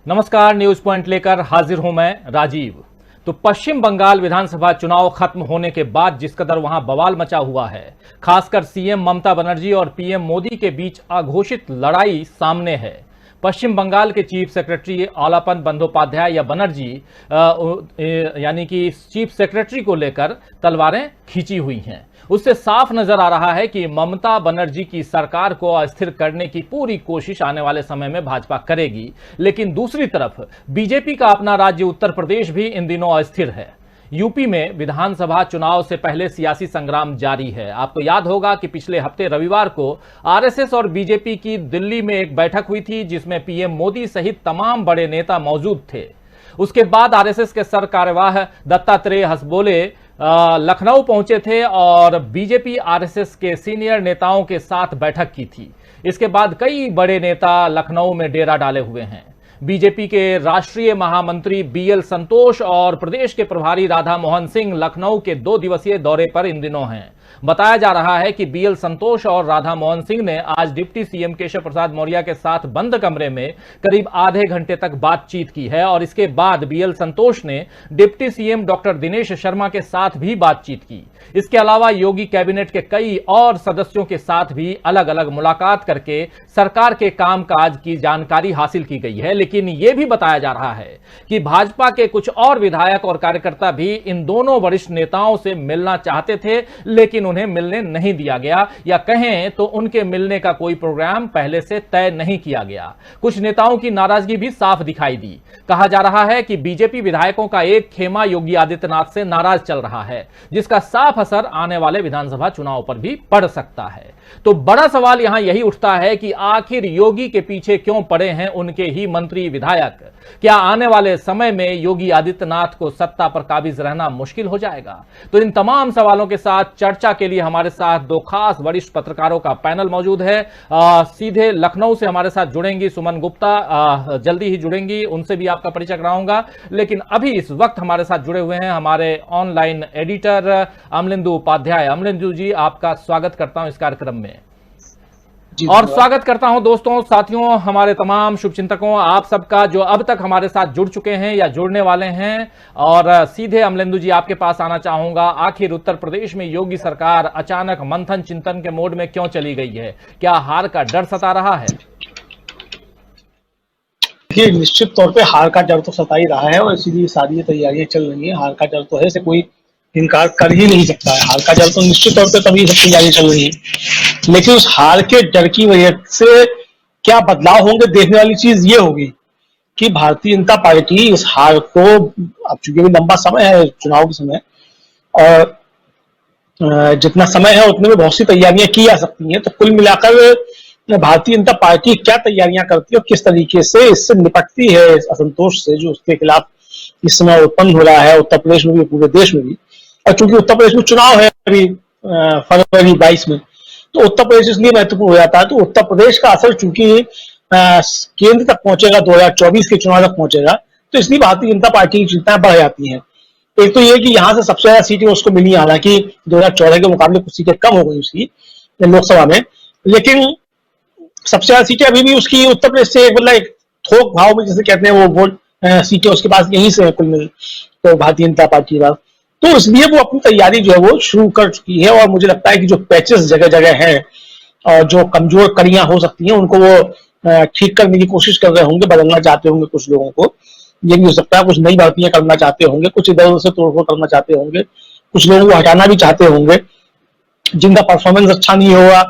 नमस्कार, news point लेकर हाजिर हूं मैं राजीव। तो पश्चिम बंगाल विधानसभा चुनाव खत्म होने के बाद जिस कदर वहां बवाल मचा हुआ है, खासकर सीएम ममता बनर्जी और पीएम मोदी के बीच अघोषित लड़ाई सामने है। पश्चिम बंगाल के चीफ सेक्रेटरी आलापन बंदोपाध्याय या बनर्जी यानी कि चीफ सेक्रेटरी को लेकर तलवारें खींची हुई हैं। उससे साफ नजर आ रहा है कि ममता बनर्जी की सरकार को अस्थिर करने की पूरी कोशिश आने वाले समय में भाजपा करेगी। लेकिन दूसरी तरफ बीजेपी का अपना राज्य उत्तर प्रदेश भी इन दिनों अस्थिर है। यूपी में विधानसभा चुनाव से पहले सियासी संग्राम जारी है। आपको याद होगा कि पिछले हफ्ते रविवार को आरएसएस और बीजेपी की दिल्ली में एक बैठक हुई थी, जिसमें पीएम मोदी सहित तमाम बड़े नेता मौजूद थे। उसके बाद आरएसएस के सरकार्यवाह दत्तात्रेय हसबोले लखनऊ पहुंचे थे और बीजेपी आरएसएस के सीनियर नेताओं के साथ बैठक की थी। इसके बाद कई बड़े नेता लखनऊ में डेरा डाले हुए हैं। बीजेपी के राष्ट्रीय महामंत्री बीएल संतोष और प्रदेश के प्रभारी राधा मोहन सिंह लखनऊ के 2 दिवसीय दौरे पर इन दिनों हैं। बताया जा रहा है कि बीएल संतोष और राधा मोहन सिंह ने आज डिप्टी सीएम केशव प्रसाद मौर्य के साथ बंद कमरे में करीब आधे घंटे तक बातचीत की है और इसके बाद बीएल संतोष ने deputy CM doctor Dinesh Sharma के साथ भी बातचीत की। इसके अलावा योगी कैबिनेट के कई और सदस्यों के साथ भी अलग अलग मुलाकात करके सरकार के कामकाज की जानकारी हासिल की गई है। लेकिन यह भी बताया जा रहा है कि भाजपा के कुछ और विधायक और कार्यकर्ता भी इन दोनों वरिष्ठ नेताओं से मिलना चाहते थे, लेकिन उन्हें मिलने नहीं दिया गया, या कहें तो उनके मिलने का कोई प्रोग्राम पहले से तय नहीं किया गया। कुछ नेताओं की नाराजगी भी साफ दिखाई दी। कहा जा रहा है कि बीजेपी विधायकों का एक खेमा योगी आदित्यनाथ से नाराज चल रहा है, जिसका साफ असर आने वाले विधानसभा चुनाव पर भी पड़ सकता है। तो बड़ा सवाल यहां यही उठता है कि आखिर योगी के पीछे क्यों पड़े हैं उनके ही मंत्री विधायक? क्या आने वाले समय में योगी आदित्यनाथ को सत्ता पर काबिज रहना मुश्किल हो जाएगा? तो इन तमाम सवालों के साथ चर्चा के लिए हमारे साथ 2 खास वरिष्ठ पत्रकारों का पैनल मौजूद है। सीधे लखनऊ से हमारे साथ जुड़ेंगी सुमन गुप्ता, जल्दी ही जुड़ेंगी, उनसे भी आपका परिचय कराऊंगा। लेकिन अभी इस वक्त हमारे साथ जुड़े हुए हैं हमारे ऑनलाइन एडिटर अमलेंदु उपाध्याय। अमलेंदु जी, आपका स्वागत करता हूं इस कार्यक्रम में और स्वागत करता हूं दोस्तों, साथियों, हमारे तमाम शुभचिंतकों, आप सबका जो अब तक हमारे साथ जुड़ चुके हैं या जुड़ने वाले हैं। और सीधे अमलेंदु जी आपके पास आना चाहूंगा। आखिर उत्तर प्रदेश में योगी सरकार अचानक मंथन चिंतन के मोड में क्यों चली गई है? क्या हार का डर सता रहा है? देखिए, निश्चित तौर पे हार का डर तो सता ही रहा है और इसीलिए सारी तैयारियां चल रही है। हार का डर तो है, इसे कोई इनकार कर ही नहीं सकता है। हार का डर तो निश्चित तौर पे तभी सब तैयारी चल रही है, लेकिन उस हार के डर की वजह से क्या बदलाव होंगे, देखने वाली चीज ये होगी कि भारतीय जनता पार्टी इस हार को, अब चूंकि भी लंबा समय है चुनाव के समय और जितना समय है उतने में बहुत सी तैयारियां की जा सकती हैं, तो कुल मिलाकर भारतीय जनता पार्टी क्या तैयारियां करती है और किस तरीके से इससे निपटती है, इस असंतोष से जो उसके खिलाफ इस समय उत्पन्न हो रहा है उत्तर प्रदेश में भी, पूरे देश में भी। और चूंकि उत्तर प्रदेश में चुनाव है अभी फरवरी 22 में, तो उत्तर प्रदेश इसलिए महत्वपूर्ण हो जाता है। तो उत्तर प्रदेश का असर चूंकि केंद्र तक पहुंचेगा, 2024 के चुनाव तक पहुंचेगा, तो इसलिए भारतीय जनता पार्टी की चिंताएं बढ़ जाती हैं। एक तो ये कि यहाँ से सबसे ज्यादा सीटें उसको मिली, हालांकि 2014 के मुकाबले कुछ सीटें कम हो गई उसकी लोकसभा में, लेकिन सबसे ज्यादा सीटें अभी भी उसकी उत्तर प्रदेश से, मतलब एक थोक भाव में जिसे कहते हैं वो वोट सीटें उसके पास यहीं से कुल मिल, तो भारतीय जनता पार्टी के पास, तो इसलिए वो अपनी तैयारी जो है वो शुरू कर चुकी है। और मुझे लगता है कि जो पैचेस जगह जगह हैं और जो कमजोर कड़ियां हो सकती हैं उनको वो ठीक करने की कोशिश कर रहे होंगे, बदलना चाहते होंगे कुछ लोगों को, ये भी हो सकता है, कुछ नई भर्तियां करना चाहते होंगे, कुछ इधर उधर से तोड़फोड़ करना चाहते होंगे, कुछ लोगों को हटाना भी चाहते होंगे जिनका परफॉर्मेंस अच्छा नहीं होगा,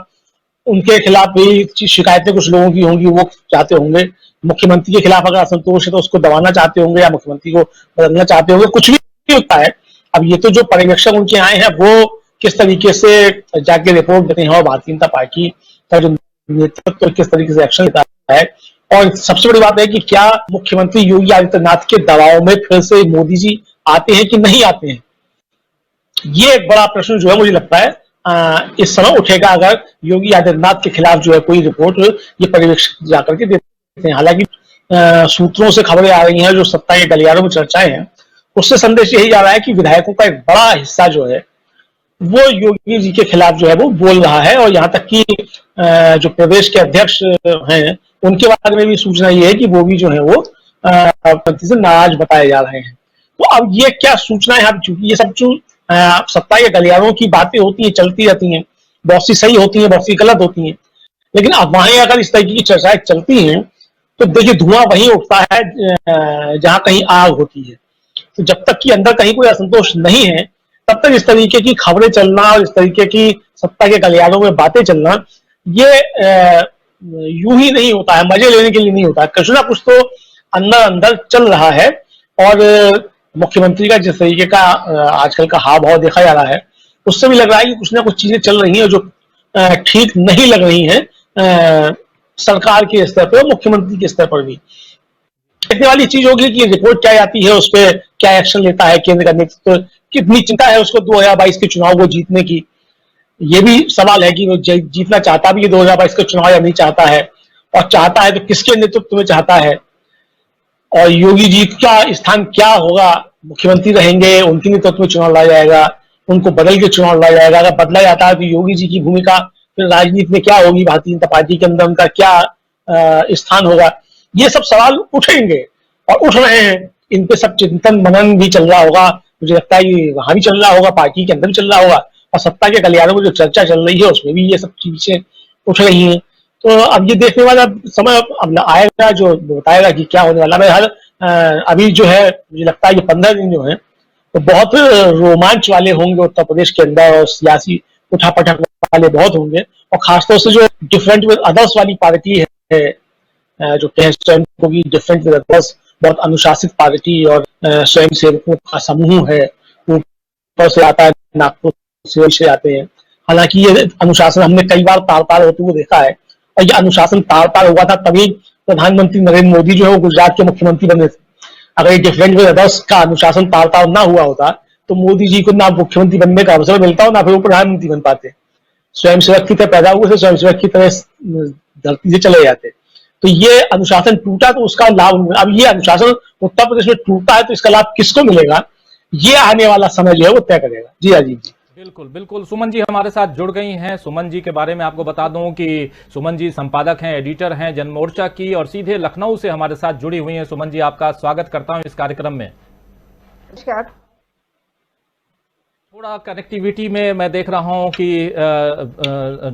उनके खिलाफ भी शिकायतें कुछ लोगों की होंगी, वो चाहते होंगे। मुख्यमंत्री के खिलाफ अगर असंतोष है तो उसको दबाना चाहते होंगे या मुख्यमंत्री को बदलना चाहते होंगे, कुछ भी होता है। अब ये तो जो पर्यवेक्षक उनके आए हैं वो किस तरीके से जाके रिपोर्ट देते हैं और भारतीय जनता पार्टी का जो नेतृत्व किस तरीके से एक्शन लेता है, और सबसे बड़ी बात है कि क्या मुख्यमंत्री योगी आदित्यनाथ के दबाव में फिर से मोदी जी आते हैं कि नहीं आते हैं, ये एक बड़ा प्रश्न जो है मुझे लगता है इस समय उठेगा अगर योगी आदित्यनाथ के खिलाफ जो है कोई रिपोर्ट ये पर्यवेक्षक जाकर के देते हैं। हालांकि सूत्रों से खबरें आ रही हैं, जो सत्ता के गलियारों में चर्चाएं हैं, उससे संदेश यही जा रहा है कि विधायकों का एक बड़ा हिस्सा जो है वो योगी जी के खिलाफ जो है वो बोल रहा है। और यहाँ तक कि जो प्रदेश के अध्यक्ष हैं उनके बारे में भी सूचना ये है कि वो भी जो है वो से नाराज बताए जा रहे हैं। तो अब ये क्या सूचना है, अब चूंकि ये सब जो सत्ता के गलियारों की बातें होती हैं, चलती रहती हैं, बहुत सी सही होती हैं, बहुत सी गलत होती हैं, लेकिन अब वहां अगर इस तरीके की चर्चाएं चलती हैं तो देखिए धुआं वहीं उठता है जहां कहीं आग होती है। तो जब तक कि अंदर कहीं कोई असंतोष नहीं है, तब तक इस तरीके की खबरें चलना और इस तरीके की सत्ता के गलियारों में बातें चलना, ये यूं ही नहीं होता है, मजे लेने के लिए नहीं होता है, कुछ ना कुछ तो अंदर अंदर चल रहा है। और मुख्यमंत्री का जिस तरीके का आजकल का हाव भाव देखा जा रहा है, उससे भी लग रहा है कि कुछ ना कुछ चीजें चल रही हैं जो ठीक नहीं लग रही हैं सरकार के स्तर पर, मुख्यमंत्री के स्तर पर भी। देखने वाली चीज होगी कि रिपोर्ट क्या आती है, उस पर क्या एक्शन लेता है केंद्र का नेतृत्व, कितनी चिंता है उसको 2022 के चुनाव को जीतने की। ये भी सवाल है कि वो जीतना चाहता भी है 2022 का चुनाव या नहीं चाहता है, और चाहता है तो किसके नेतृत्व में चाहता है, और योगी जी का स्थान क्या होगा, मुख्यमंत्री रहेंगे, उनके नेतृत्व में चुनाव लाया जाएगा, उनको बदल के चुनाव लाया जाएगा। अगर बदला जाता है तो योगी जी की भूमिका फिर राजनीति में क्या होगी, भारतीय जनता पार्टी के अंदर उनका क्या स्थान होगा, ये सब सवाल उठेंगे और उठ रहे हैं। इन पे सब चिंतन मनन भी चल रहा होगा, मुझे लगता है कि वहां भी चल रहा होगा, पार्टी के अंदर भी चल रहा होगा, और सत्ता के गलियारों में जो चर्चा चल रही है उसमें भी ये सब चीजें उठ रही हैं। तो अब ये देखने वाला समय अब आएगा जो बताएगा कि क्या होने वाला है। हर अभी जो है मुझे लगता है ये 15 दिन जो है तो बहुत रोमांच वाले होंगे उत्तर प्रदेश के अंदर, और सियासी उठापटक वाले बहुत होंगे, और खासतौर से जो डिफरेंट विद अदर्स वाली पार्टी है, जो कहें स्वयं को भी डिफरेंट विद अदर्स, बहुत अनुशासित पार्टी और स्वयं सेवकों का समूह है, ऊपर से आता है, नागपुर से आते हैं। हालांकि ये अनुशासन हमने कई बार तार तार होते हुए देखा है, और ये अनुशासन तार तार हुआ था तभी प्रधानमंत्री नरेंद्र मोदी जो है वो गुजरात के मुख्यमंत्री बने थे। अगर ये डिफरेंट विद अदर्स का अनुशासन तार तार ना हुआ होता तो मोदी जी को ना मुख्यमंत्री बनने का अवसर मिलता हो, ना फिर वो प्रधानमंत्री बन पाते। स्वयंसेवक की तरह पैदा हुए थे, स्वयंसेवक की तरह धरती से चले जाते। तो ये अनुशासन टूटा तो उसका लाभ, अब ये अनुशासन उत्तर प्रदेश में टूटा है तो इसका लाभ किसको मिलेगा, ये आने वाला समय जो है वो तय करेगा। जी राजीव जी। बिल्कुल बिल्कुल, सुमन जी हमारे साथ जुड़ गई हैं। सुमन जी के बारे में आपको बता दूं कि सुमन जी संपादक हैं, एडिटर हैं जनमोर्चा की, और सीधे लखनऊ से हमारे साथ जुड़ी हुई हैं। सुमन जी, आपका स्वागत करता हूं इस कार्यक्रम में। नमस्कार। थोड़ा कनेक्टिविटी में मैं देख रहा हूं कि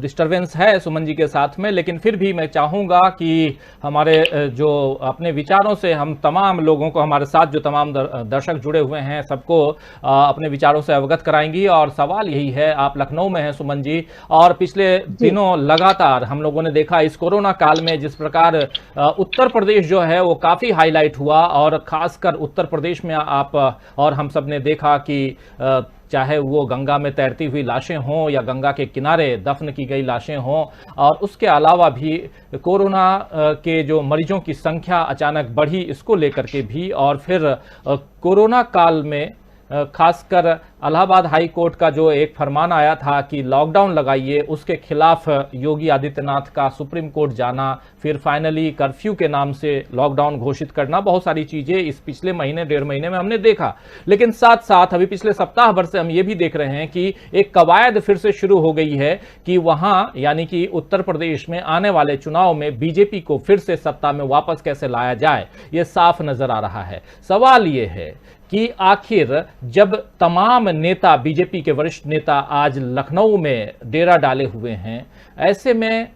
डिस्टरबेंस है सुमन जी के साथ में, लेकिन फिर भी मैं चाहूंगा कि हमारे जो अपने विचारों से हम तमाम लोगों को, हमारे साथ जो तमाम दर्शक जुड़े हुए हैं, सबको अपने विचारों से अवगत कराएंगी। और सवाल यही है, आप लखनऊ में हैं सुमन जी, और पिछले दिनों लगातार हम लोगों ने देखा इस कोरोना काल में जिस प्रकार उत्तर प्रदेश जो है वो काफी हाईलाइट हुआ, और खासकर उत्तर प्रदेश में आप और हम सब ने देखा कि चाहे वो गंगा में तैरती हुई लाशें हों या गंगा के किनारे दफन की गई लाशें हों, और उसके अलावा भी कोरोना के जो मरीजों की संख्या अचानक बढ़ी, इसको लेकर के भी, और फिर कोरोना काल में खासकर इलाहाबाद हाई कोर्ट का जो एक फरमान आया था कि लॉकडाउन लगाइए, उसके खिलाफ योगी आदित्यनाथ का सुप्रीम कोर्ट जाना, फिर फाइनली कर्फ्यू के नाम से लॉकडाउन घोषित करना, बहुत सारी चीजें इस पिछले महीने 1.5 महीने में हमने देखा। लेकिन साथ साथ अभी पिछले सप्ताह भर से हम ये भी देख रहे हैं कि एक कवायद फिर से शुरू हो गई है कि वहां यानी कि उत्तर प्रदेश में आने वाले चुनाव में बीजेपी को फिर से सत्ता में वापस कैसे लाया जाए, ये साफ नजर आ रहा है। सवाल ये है कि आखिर जब तमाम नेता, बीजेपी के वरिष्ठ नेता आज लखनऊ में डेरा डाले हुए हैं, ऐसे में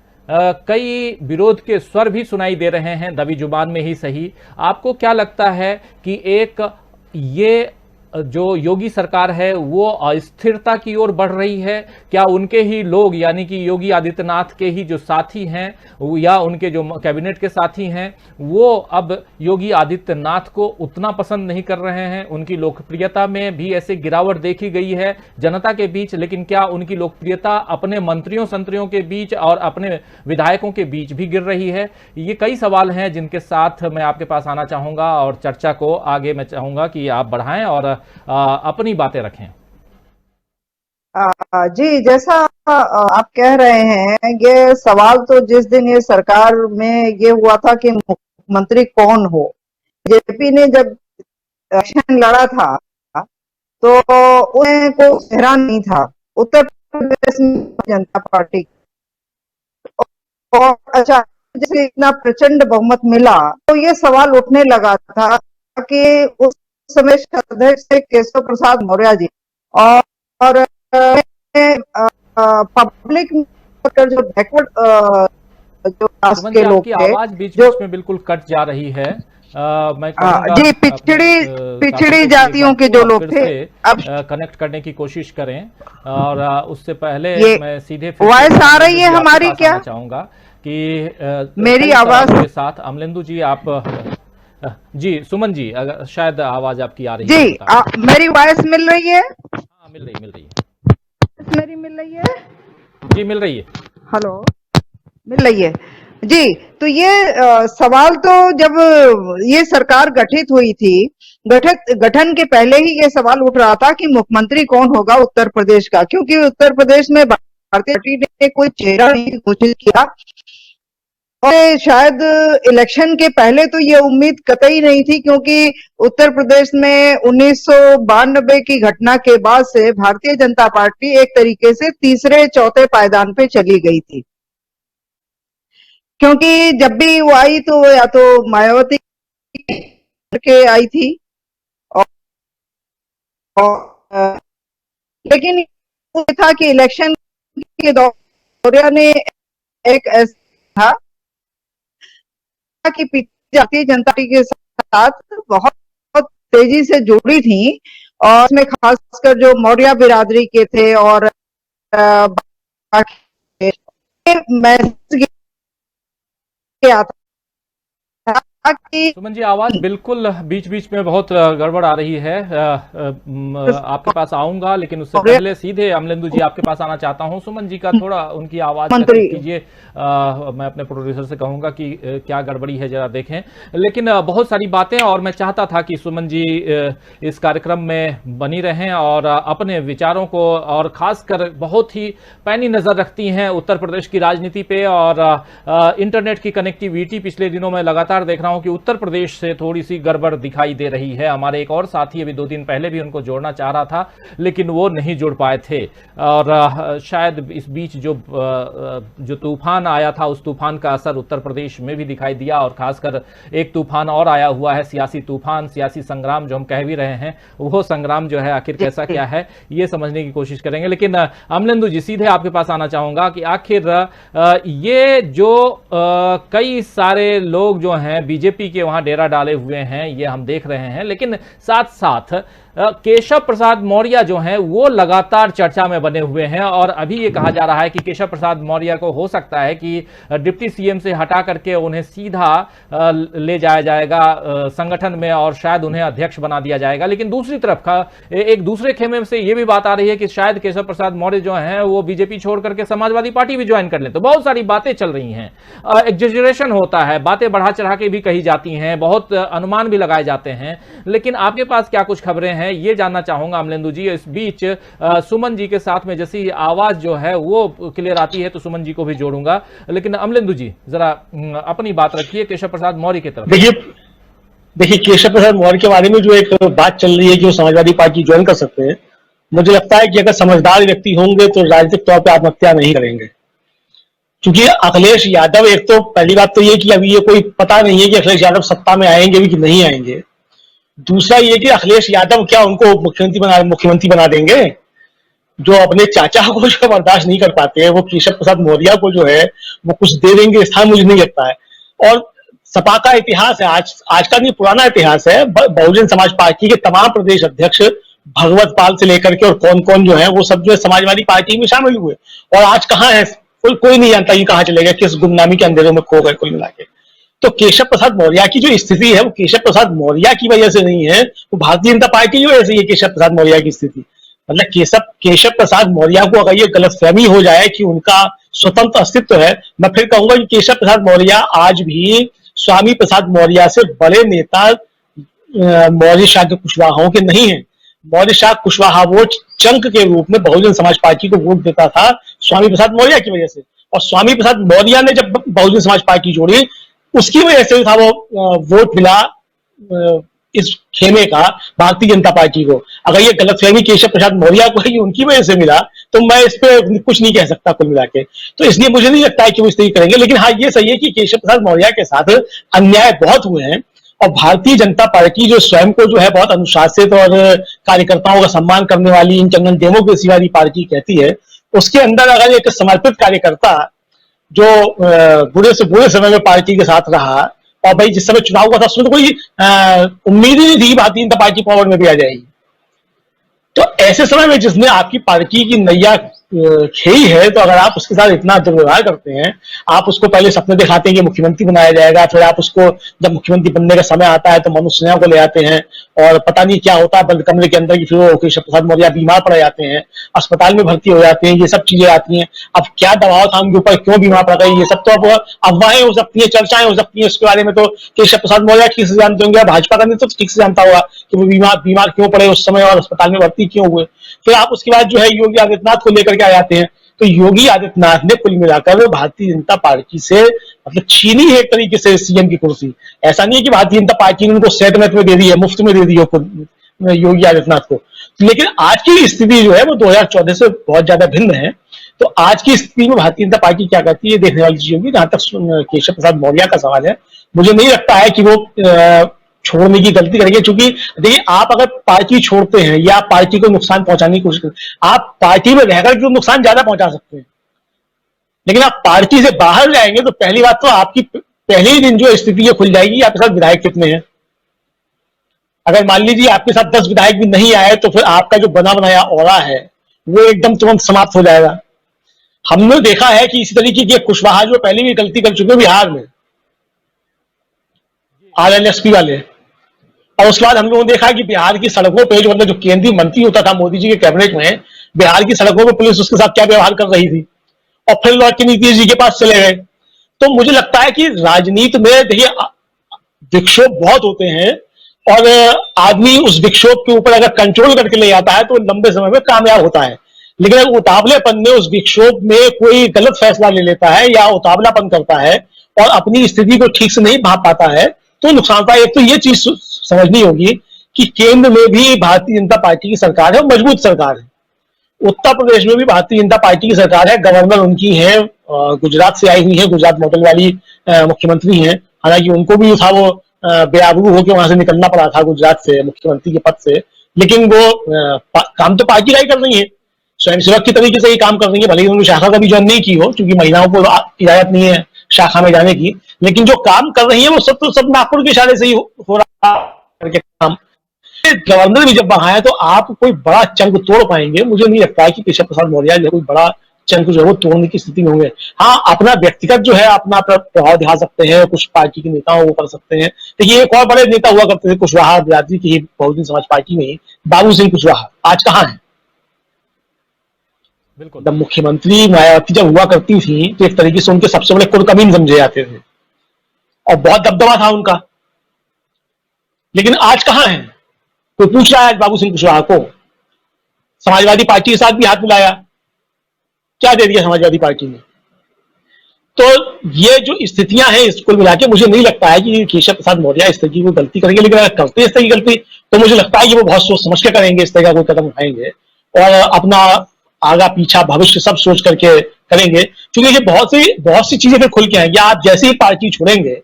कई विरोध के स्वर भी सुनाई दे रहे हैं, दबी जुबान में ही सही। आपको क्या लगता है कि एक ये जो योगी सरकार है वो अस्थिरता की ओर बढ़ रही है? क्या उनके ही लोग यानी कि योगी आदित्यनाथ के ही जो साथी हैं या उनके जो कैबिनेट के साथी हैं वो अब योगी आदित्यनाथ को उतना पसंद नहीं कर रहे हैं? उनकी लोकप्रियता में भी ऐसे गिरावट देखी गई है जनता के बीच, लेकिन क्या उनकी लोकप्रियता अपने मंत्रियों संतरियों के बीच और अपने विधायकों के बीच भी गिर रही है? ये कई सवाल हैं जिनके साथ मैं आपके पास आना चाहूंगा, और चर्चा को आगे मैं चाहूंगा कि आप बढ़ाएं और अपनी बातें रखें। जी, जैसा आप कह रहे हैं, ये सवाल तो जिस दिन ये सरकार में ये हुआ था कि मुख्यमंत्री कौन हो, बीजेपी ने जब इलेक्शन लड़ा था तो उन्हें को चेहरा नहीं था उत्तर प्रदेश में जनता पार्टी। और अच्छा जैसे इतना प्रचंड बहुमत मिला तो ये सवाल उठने लगा था कि उस समय अध्यक्ष थे केशव प्रसाद मौर्य जी और पब्लिक जो बैकवर्ड जो कास्ट सुमन के जी, लोग आपकी थे आवाज बीच जो बीच में बिल्कुल कट जा रही है। मैं कहूंगा जी अपने पिछड़ी साथियों को जातियों के एक जो बार लोग फिर थे से अब कनेक्ट करने की कोशिश करें। और उससे पहले ये मैं सीधे फिर से वॉइस आ अमलेंदु रही है जी आपके हमारी पास क्या? आना चाहूंगा कि मेरी कई आवाज सवालों के साथ अमलेंदु जी आप जी सुमन जी, अगर शायद आवाज आपकी आ रही है तो जी बताएं। मेरी वॉइस मिल रही है? हाँ, मिल रही है। मेरी मिल रही है? जी मिल रही है। हेलो, मिल रही है जी। तो ये सवाल तो जब ये सरकार गठित हुई थी, गठन के पहले ही ये सवाल उठ रहा था कि मुख्यमंत्री कौन होगा उत्तर प्रदेश का, क्योंकि उत्तर प्रदेश में भारतीय पार्टी ने कोई चेहरा नहीं घोषित किया और शायद इलेक्शन के पहले तो ये उम्मीद कतई नहीं थी, क्योंकि उत्तर प्रदेश में 1992 की घटना के बाद से भारतीय जनता पार्टी एक तरीके से तीसरे चौथे पायदान पे चली गई थी। क्योंकि जब भी वो आई तो या तो मायावती के आई थी और लेकिन वो था कि इलेक्शन के दौरान ने एक ऐसा था कि भारतीय जनता पार्टी के साथ बहुत तेजी से जुड़ी थी और उसमें खासकर जो मौर्य बिरादरी के थे और मैसेज किया था कि सुमन जी, आवाज बिल्कुल बीच बीच में बहुत गड़बड़ आ रही है। आपके पास आऊंगा, लेकिन उससे पहले सीधे अमलेंदु जी आपके पास आना चाहता हूं। सुमन जी का थोड़ा उनकी आवाज का चेक कीजिए। मैं अपने प्रोड्यूसर से कहूंगा कि क्या गड़बड़ी है जरा देखें। लेकिन बहुत सारी बातें, और मैं चाहता था कि सुमन जी इस कार्यक्रम में बनी रहें और अपने विचारों को, और खासकर बहुत ही पैनी नजर रखती हैं उत्तर प्रदेश की राजनीति पे और इंटरनेट की कनेक्टिविटी। पिछले दिनों में लगातार देख रहा हूं कि उत्तर प्रदेश से थोड़ी सी गड़बड़ दिखाई दे रही है। हमारे एक और साथी अभी 2 दिन पहले भी उनको जोड़ना चाह रहा था, लेकिन वो नहीं जुड़ पाए थे। और शायद इस बीच जो तूफान आया था, उस तूफान का असर उत्तर प्रदेश में भी दिखाई दिया। और खासकर एक तूफान और आया हुआ है, सियासी तूफान, सियासी संग्राम जो हम कह भी रहे हैं, वो संग्राम जो है आखिर कैसा क्या है ये समझने की कोशिश करेंगे। लेकिन अमलेंदु जी, सीधे आपके पास आना चाहूंगा कि आखिर ये जो कई सारे लोग जो हैं बीजेपी के वहां डेरा डाले हुए हैं, ये हम देख रहे हैं, लेकिन साथ साथ केशव प्रसाद मौर्य जो हैं वो लगातार चर्चा में बने हुए हैं। और अभी ये कहा जा रहा है कि केशव प्रसाद मौर्य को हो सकता है कि डिप्टी सीएम से हटा करके उन्हें सीधा ले जाया जाएगा संगठन में और शायद उन्हें अध्यक्ष बना दिया जाएगा। लेकिन दूसरी तरफ एक दूसरे खेमे से ये भी बात आ रही है कि शायद केशव प्रसाद मौर्य जो हैं वो बीजेपी छोड़ करके समाजवादी पार्टी भी ज्वाइन कर लें। तो बहुत सारी बातें चल रही हैं, एग्जेजरेशन होता है, बातें बढ़ा चढ़ा के भी कही जाती हैं, बहुत अनुमान भी लगाए जाते हैं। लेकिन आपके पास क्या कुछ खबरें हैं ये जानना चाहूंगा अमलेंदु जी। इस बीच सुमन जी के साथ में जैसी आवाज जो है वो क्लियर आती है तो सुमन जी को भी जोड़ूंगा। लेकिन अमलेंदु जी जरा अपनी बात रखिए केशव प्रसाद मौर्य की तरफ। देखिए केशव प्रसाद मौर्य के बारे में जो एक बात चल रही है कि वो समाजवादी पार्टी ज्वाइन कर सकते हैं, मुझे लगता है कि अगर समझदार व्यक्ति होंगे तो राजनीतिक तौर पर आत्महत्या नहीं करेंगे। क्योंकि अखिलेश यादव, एक तो पहली बात तो ये कि अभी ये कोई पता नहीं है कि अखिलेश यादव सत्ता में आएंगे भी कि नहीं आएंगे। दूसरा ये कि अखिलेश यादव क्या उनको मुख्यमंत्री बना देंगे? जो अपने चाचा को जो बर्दाश्त नहीं कर पाते हैं वो केशव प्रसाद मौर्य को जो है वो कुछ दे देंगे स्थान, मुझे नहीं लगता है। और सपा का इतिहास है, आज का नहीं पुराना इतिहास है, बहुजन समाज पार्टी के तमाम प्रदेश अध्यक्ष भगवत पाल से लेकर के और कौन कौन जो है वो सब जो है समाजवादी पार्टी में शामिल हुए, और आज कहाँ है कोई नहीं जानता ये कहाँ चले गए, किस गुमनामी के अंधेरों में खो गए कुल मिला के। तो केशव प्रसाद मौर्य की जो स्थिति है वो केशव प्रसाद मौर्य की वजह से नहीं है, वो भारतीय जनता पार्टी की वजह से ये केशव प्रसाद मौर्य की स्थिति। मतलब केशव प्रसाद मौर्य को अगर ये गलतफहमी हो जाए कि उनका स्वतंत्र अस्तित्व है, मैं फिर कहूंगा कि केशव प्रसाद मौर्य आज भी स्वामी प्रसाद मौर्य से बड़े नेता मौर्य शाह कुशवाहाओं के नहीं है। मौर्य शाह कुशवाहा वो चंक के रूप में बहुजन समाज पार्टी को वोट देता था स्वामी प्रसाद मौर्य की वजह से, और स्वामी प्रसाद मौर्य ने जब बहुजन समाज पार्टी जोड़ी उसकी वजह से था वो वोट मिला इस खेमे का भारतीय जनता पार्टी को। अगर ये गलतफहमी केशव प्रसाद मौर्य को ही उनकी वजह से मिला तो मैं इस पे कुछ नहीं कह सकता कुल मिला के। तो इसलिए मुझे नहीं लगता है कि वो इस तरीके करेंगे। लेकिन हाँ, ये सही है कि केशव प्रसाद मौर्य के साथ अन्याय बहुत हुए हैं और भारतीय जनता पार्टी जो स्वयं को जो है बहुत अनुशासित और कार्यकर्ताओं का सम्मान करने वाली इंटरनल डेमोक्रेसी वाली पार्टी कहती है, उसके अंदर अगर एक समर्पित कार्यकर्ता जो बुरे से बुरे समय में पार्टी के साथ रहा, और भाई जिस समय चुनाव हुआ था उसमें तो कोई उम्मीद ही नहीं थी भारतीय जनता पार्टी पावर में भी आ जाएगी। तो ऐसे समय में जिसने आपकी पार्टी की नैया खेई है, तो अगर आप उसके साथ इतना दुर्व्यवहार करते हैं, आप उसको पहले सपने दिखाते हैं कि मुख्यमंत्री बनाया जाएगा, फिर आप उसको जब मुख्यमंत्री बनने का समय आता है तो मनु सिन्हा को ले आते हैं और पता नहीं क्या होता है बंद कमरे के अंदर की, फिर वो केशव प्रसाद मौर्य बीमार पड़ जाते हैं, अस्पताल में भर्ती हो जाते हैं, ये सब चीजें आती हैं। अब क्या दबाव था उनके ऊपर, क्यों बीमार पड़ गए, ये सब तो अब अफवाहें हो सकती है, चर्चाएं हो सकती है। इसके बारे में तो केशव प्रसाद मौर्य ठीक से जानते होंगे, भाजपा का नेतृत्व ठीक से जानता होगा कि वो बीमार क्यों पड़े उस समय और अस्पताल में भर्ती क्यों हुए। फिर आप उसके बाद जो है योगी आदित्यनाथ को लेकर के आ जाते हैं। तो योगी आदित्यनाथ ने कुल मिलाकर भारतीय जनता पार्टी से मतलब छीनी है एक तरीके से सीएम की कुर्सी। ऐसा नहीं है कि भारतीय जनता पार्टी ने उनको सेट में दे दी है, मुफ्त में दे दी है योगी आदित्यनाथ को। लेकिन आज की स्थिति जो है वो 2014 से बहुत ज्यादा भिन्न है। तो आज की स्थिति में भारतीय जनता पार्टी क्या करती है देखने वाली चीज होगी। जहां तक केशव प्रसाद मौर्य का सवाल है, मुझे नहीं लगता है कि वो छोड़ने की गलती करेंगे। क्योंकि देखिए, आप अगर पार्टी छोड़ते हैं या पार्टी को नुकसान पहुंचाने की कोशिश करते हैं, आप पार्टी में रहकर के नुकसान ज्यादा पहुंचा सकते हैं। लेकिन आप पार्टी से बाहर जाएंगे तो पहली बात तो आपकी पहले ही दिन जो स्थिति है खुल जाएगी, आपके साथ विधायक कितने हैं। अगर मान लीजिए आपके साथ 10 विधायक भी नहीं आए तो फिर आपका जो बना बनाया ऑरा है वो एकदम तुरंत समाप्त हो जाएगा। हमने देखा है कि इसी तरीके की कुशवाहा जो पहले भी गलती कर चुके बिहार में, RLSP वाले, और उसके बाद हम लोगों ने देखा कि बिहार की सड़कों पे जो मतलब जो केंद्रीय मंत्री होता था मोदी जी के कैबिनेट में, बिहार की सड़कों पे पुलिस उसके साथ क्या व्यवहार कर रही थी, और फिर लौट के नीतीश जी के पास चले गए। तो मुझे लगता है कि राजनीति में देखिए विक्षोभ बहुत होते हैं और आदमी उस विक्षोभ के ऊपर अगर कंट्रोल करके ले आता है तो लंबे समय में कामयाब होता है। लेकिन अगर उतावलेपन में उस विक्षोभ में कोई गलत फैसला ले लेता है या उतावलापन करता है और अपनी स्थिति को ठीक से नहीं भांप पाता है तो नुकसान होता है। एक तो ये चीज समझनी होगी कि केंद्र में भी भारतीय जनता पार्टी की सरकार है, मजबूत सरकार है। उत्तर प्रदेश में भी भारतीय जनता पार्टी की सरकार है, गवर्नर उनकी है, गुजरात से आई हुई है, गुजरात मॉडल वाली मुख्यमंत्री हैं। हालांकि उनको भी था वो बेआबरू होकर वहां से निकलना पड़ा था गुजरात से मुख्यमंत्री के पद से, लेकिन वो काम तो पार्टी का ही कर रही है, स्वयंसेवक की तरीके से ही काम कर रही है। भले ही उन्होंने शाखा का भी ज्वाइन नहीं की हो, क्योंकि महिलाओं को इजाजत नहीं है शाखा में जाने की, लेकिन जो काम कर रही है वो सब नागपुर के इशारे से ही हो रहा है काम। गवर्नर भी जब वहां है तो आप कोई बड़ा चंक तोड़ पाएंगे, मुझे नहीं लगता है कि केशव प्रसाद मौर्य जो कोई बड़ा चंक जो है वो तोड़ने की स्थिति में होंगे। हाँ, अपना व्यक्तिगत जो है अपना प्रभाव दिखा सकते हैं, कुछ पार्टी के नेताओं को कर सकते हैं। देखिए, एक और बड़े नेता हुआ करते थे कुशवाहा बिरादरी की बहुजन समाज पार्टी में, बाबू सिंह कुशवाहा, आज कहाँ है। बिल्कुल, जब मुख्यमंत्री मायावती जब हुआ करती थी तो एक तरीके से उनके सबसे बड़े कुलकमीन समझे जाते थे और बहुत दबदबा था उनका। लेकिन आज कहां है, कोई पूछ रहा है आज बाबू सिंह कुशवाहा को। समाजवादी पार्टी के साथ भी हाथ मिलाया, क्या दे दिया समाजवादी पार्टी ने। तो ये जो स्थितियां हैं कुल मिला के मुझे नहीं लगता है कि केशव प्रसाद मौर्य इस तरह की कोई गलती करेंगे। लेकिन अगर करते इस तरह की गलती तो मुझे लगता है कि वो बहुत सोच समझ के करेंगे, इस तरह का कोई कदम उठाएंगे और अपना आगा पीछा भविष्य सब सोच करके करेंगे। क्योंकि ये बहुत सी चीजें फिर खुल के आएंगी। आप जैसे ही पार्टी छोड़ेंगे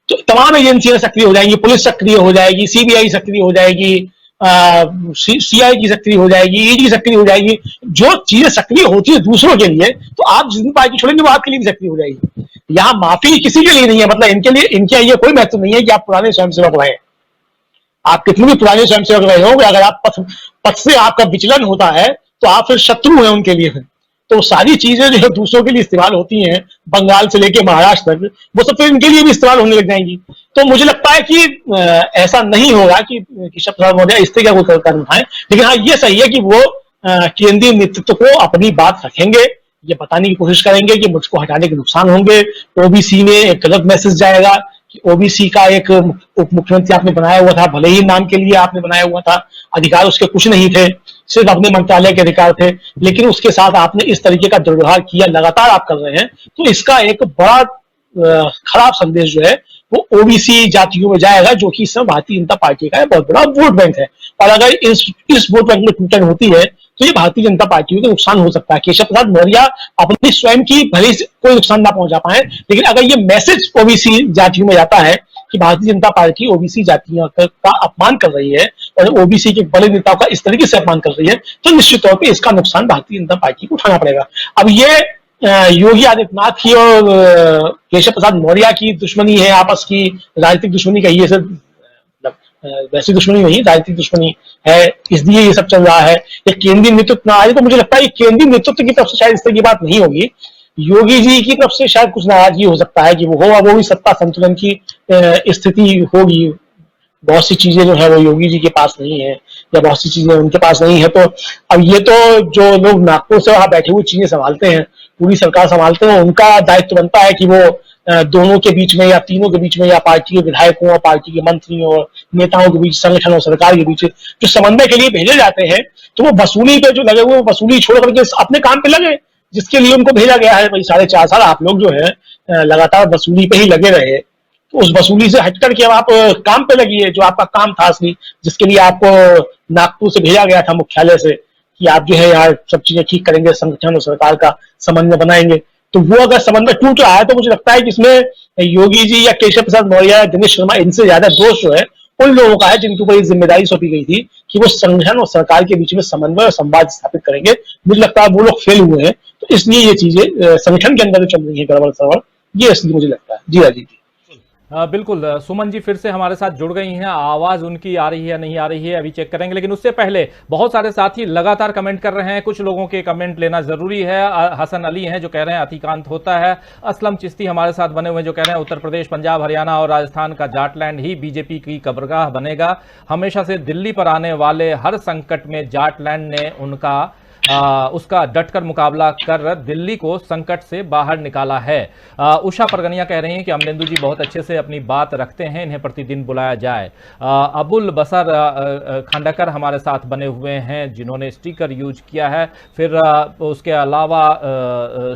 तो तमाम एजेंसियां सक्रिय हो जाएंगी, पुलिस सक्रिय हो जाएगी, CBI सक्रिय हो जाएगी, CID सक्रिय हो जाएगी, ED सक्रिय हो जाएगी। जो चीजें सक्रिय होती है दूसरों के लिए, तो आप जिस दिन पार्टी छोड़ेंगे वो आपके लिए भी सक्रिय हो जाएगी। यहाँ माफी किसी के लिए नहीं है, मतलब इनके लिए कोई महत्व नहीं है कि आप पुराने स्वयंसेवक रहे। आप कितने भी पुराने स्वयंसेवक रहे हो, अगर आप पथ से आपका विचलन होता है तो आप फिर शत्रु हैं उनके लिए। तो सारी चीजें जो है दूसरों के लिए इस्तेमाल होती हैं, बंगाल से लेके महाराष्ट्र तक, वो सब फिर इनके लिए भी इस्तेमाल होने लग जाएंगी। तो मुझे लगता है कि ऐसा नहीं होगा कि केशव प्रसाद मौर्य इस तरह का कोई कदम उठाएं। लेकिन हाँ, ये सही है कि वो केंद्रीय नेतृत्व को अपनी बात रखेंगे, ये बताने की कोशिश करेंगे कि मुझको हटाने के नुकसान होंगे। ओबीसी में एक गलत मैसेज जाएगा कि ओबीसी का एक उप मुख्यमंत्री आपने बनाया हुआ था, भले ही नाम के लिए आपने बनाया हुआ था, अधिकार उसके कुछ नहीं थे, सिर्फ अपने मंत्रालय के अधिकार थे, लेकिन उसके साथ आपने इस तरीके का दुर्व्यवहार किया, लगातार आप कर रहे हैं। तो इसका एक बड़ा खराब संदेश जो है वो ओबीसी जातियों में जाएगा, जो कि इस समय भारतीय जनता पार्टी का बहुत बड़ा वोट बैंक है। और अगर इस वोट बैंक में टूटन होती है तो ये भारतीय जनता पार्टी को नुकसान हो सकता है। केशव प्रसाद मौर्य अपनी स्वयं की भले कोई नुकसान ना पहुंचा पाए, लेकिन अगर ये मैसेज ओबीसी जातियों में जाता है कि भारतीय जनता पार्टी ओबीसी जातियों का अपमान कर रही है और ओबीसी के बड़े नेताओं का इस तरीके से अपमान कर रही है, तो निश्चित तौर पर इसका नुकसान भारतीय जनता पार्टी को उठाना पड़ेगा। अब ये योगी आदित्यनाथ की और केशव प्रसाद मौर्य की दुश्मनी है, आपस की राजनीतिक दुश्मनी कहिए, सिर्फ वैसी दुश्मनी नहीं, राजनीतिक दुश्मनी है, इसलिए ये सब चल रहा है। ये केंद्रीय नेतृत्व ना आए तो मुझे लगता है केंद्रीय नेतृत्व की तरफ से शायद इस तरह की बात नहीं होगी, योगी जी की तरफ से शायद कुछ नाराजगी हो सकता है कि वो भी सत्ता संतुलन की स्थिति होगी। बहुत सी चीजें जो है वो योगी जी के पास नहीं है, या बहुत सी चीजें उनके पास नहीं है। तो अब ये तो जो लोग नागपुर से वहां बैठे हुए चीजें संभालते हैं, पूरी सरकार संभालते हैं, उनका दायित्व बनता है कि वो दोनों के बीच में या तीनों के बीच में या पार्टी के विधायकों और पार्टी के मंत्रियों और नेताओं के बीच, संगठन और सरकार के बीच जो समन्वय के लिए भेजे जाते हैं, तो वो वसूली पे जो लगे हुए, वसूली छोड़ करके अपने काम पे लगे, जिसके लिए उनको भेजा गया है। भाई 4.5 साल आप लोग जो है लगातार वसूली पे ही लगे रहे, तो उस वसूली से हट करके अब आप काम पे लगिए, जो आपका काम था असली, जिसके लिए आपको नागपुर से भेजा गया था मुख्यालय से, कि आप जो है यार सब चीजें ठीक करेंगे, संगठन और सरकार का समन्वय बनाएंगे। तो वो अगर समन्वय टूट रहा है तो मुझे लगता है कि इसमें योगी जी या केशव प्रसाद मौर्य, दिनेश शर्मा, इनसे ज्यादा दोष जो है उन लोगों का है जिनके ऊपर ये जिम्मेदारी सौंपी गई थी कि वो संगठन और सरकार के बीच में समन्वय और संवाद स्थापित करेंगे। मुझे लगता है वो लोग फेल हुए हैं, तो इसलिए ये चीजें संगठन के अंदर चल रही है गड़बड़ सड़बड़, ये इसलिए मुझे लगता है। जी राजीव जी। बिल्कुल, सुमन जी फिर से हमारे साथ जुड़ गई हैं। आवाज उनकी आ रही है नहीं आ रही है अभी चेक करेंगे, लेकिन उससे पहले बहुत सारे साथी लगातार कमेंट कर रहे हैं। कुछ लोगों के कमेंट लेना जरूरी है। हसन अली हैं जो कह रहे हैं अतिकांत होता है। असलम चिश्ती हमारे साथ बने हुए जो कह रहे हैं उत्तर प्रदेश, पंजाब, हरियाणा और राजस्थान का जाटलैंड ही बीजेपी की कब्रगाह बनेगा। हमेशा से दिल्ली पर आने वाले हर संकट में जाटलैंड ने उसका डटकर मुकाबला कर दिल्ली को संकट से बाहर निकाला है। उषा परगनिया कह रही हैं कि अमरेंदु जी बहुत अच्छे से अपनी बात रखते हैं, इन्हें प्रतिदिन बुलाया जाए। अबुल बसर खंडकर हमारे साथ बने हुए हैं जिन्होंने स्टिकर यूज किया है। फिर उसके अलावा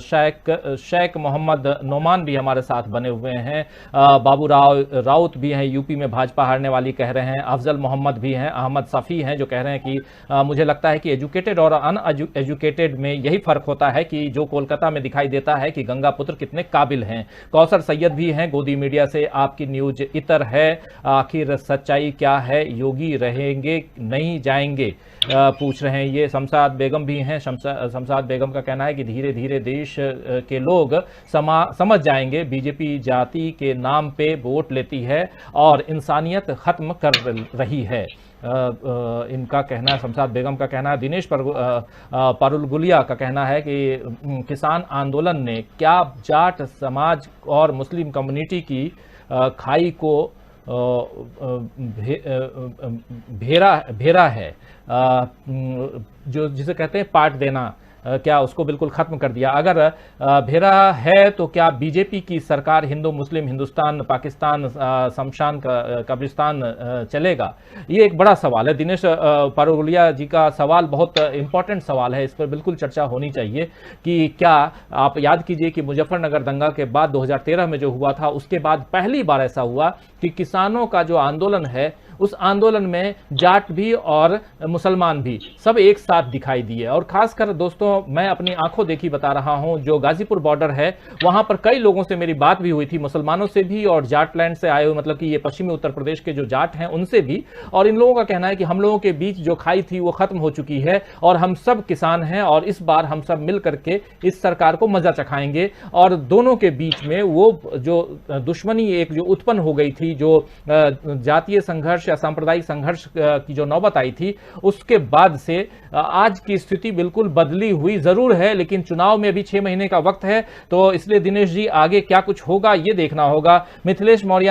शेख मोहम्मद नोमान भी हमारे साथ बने हुए हैं। बाबू राउत भी हैं, यूपी में भाजपा हारने वाली कह रहे हैं। अफजल मोहम्मद भी हैं। अहमद सफ़ी हैं जो कह रहे हैं कि मुझे लगता है कि एजुकेटेड और एजुकेटेड में यही फर्क होता है कि जो कोलकाता में दिखाई देता है कि गंगा पुत्र कितने काबिल हैं। कौसर सैयद भी हैं, गोदी मीडिया से आपकी न्यूज इतर है, आखिर सच्चाई क्या है, योगी रहेंगे नहीं जाएंगे, पूछ रहे हैं ये। शमशाद बेगम भी हैं। शमशाद बेगम का कहना है कि धीरे धीरे देश के लोग समझ जाएंगे बीजेपी जाति के नाम पे वोट लेती है और इंसानियत खत्म कर रही है। इनका कहना है, शमशाद बेगम का कहना है। दिनेश पारुलगुलिया का कहना है कि किसान आंदोलन ने क्या जाट समाज और मुस्लिम कम्युनिटी की खाई को भेरा है, जो जिसे कहते हैं पाट देना, क्या उसको बिल्कुल खत्म कर दिया। अगर भेरा है तो क्या बीजेपी की सरकार हिंदू मुस्लिम हिंदुस्तान पाकिस्तान शमशान कब्रिस्तान चलेगा? ये एक बड़ा सवाल है। दिनेश पारुलिया जी का सवाल बहुत इंपॉर्टेंट सवाल है, इस पर बिल्कुल चर्चा होनी चाहिए कि क्या आप याद कीजिए कि मुजफ्फरनगर दंगा के बाद 2013 में जो हुआ था, उसके बाद पहली बार ऐसा हुआ कि किसानों का जो आंदोलन है उस आंदोलन में जाट भी और मुसलमान भी सब एक साथ दिखाई दिए। और खासकर दोस्तों मैं अपनी आंखों देखी बता रहा हूं, जो गाजीपुर बॉर्डर है वहां पर कई लोगों से मेरी बात भी हुई थी, मुसलमानों से भी और जाटलैंड से आए हुए, मतलब कि ये पश्चिमी उत्तर प्रदेश के जो जाट हैं उनसे भी। और इन लोगों का कहना है कि हम लोगों के बीच जो खाई थी वो खत्म हो चुकी है और हम सब किसान हैं और इस बार हम सब मिल करके इस सरकार को मजा चखाएंगे। और दोनों के बीच में वो जो दुश्मनी एक जो उत्पन्न हो गई थी, जो जातीय संघर्ष या सांप्रदायिक संघर्ष की जो नौबत आई थी, उसके बाद से आज की स्थिति बिल्कुल बदली हुई जरूर है। लेकिन चुनाव में अभी 6 महीने का वक्त है, तो इसलिए दिनेश जी आगे क्या कुछ होगा ये देखना होगा। Mithilesh Maurya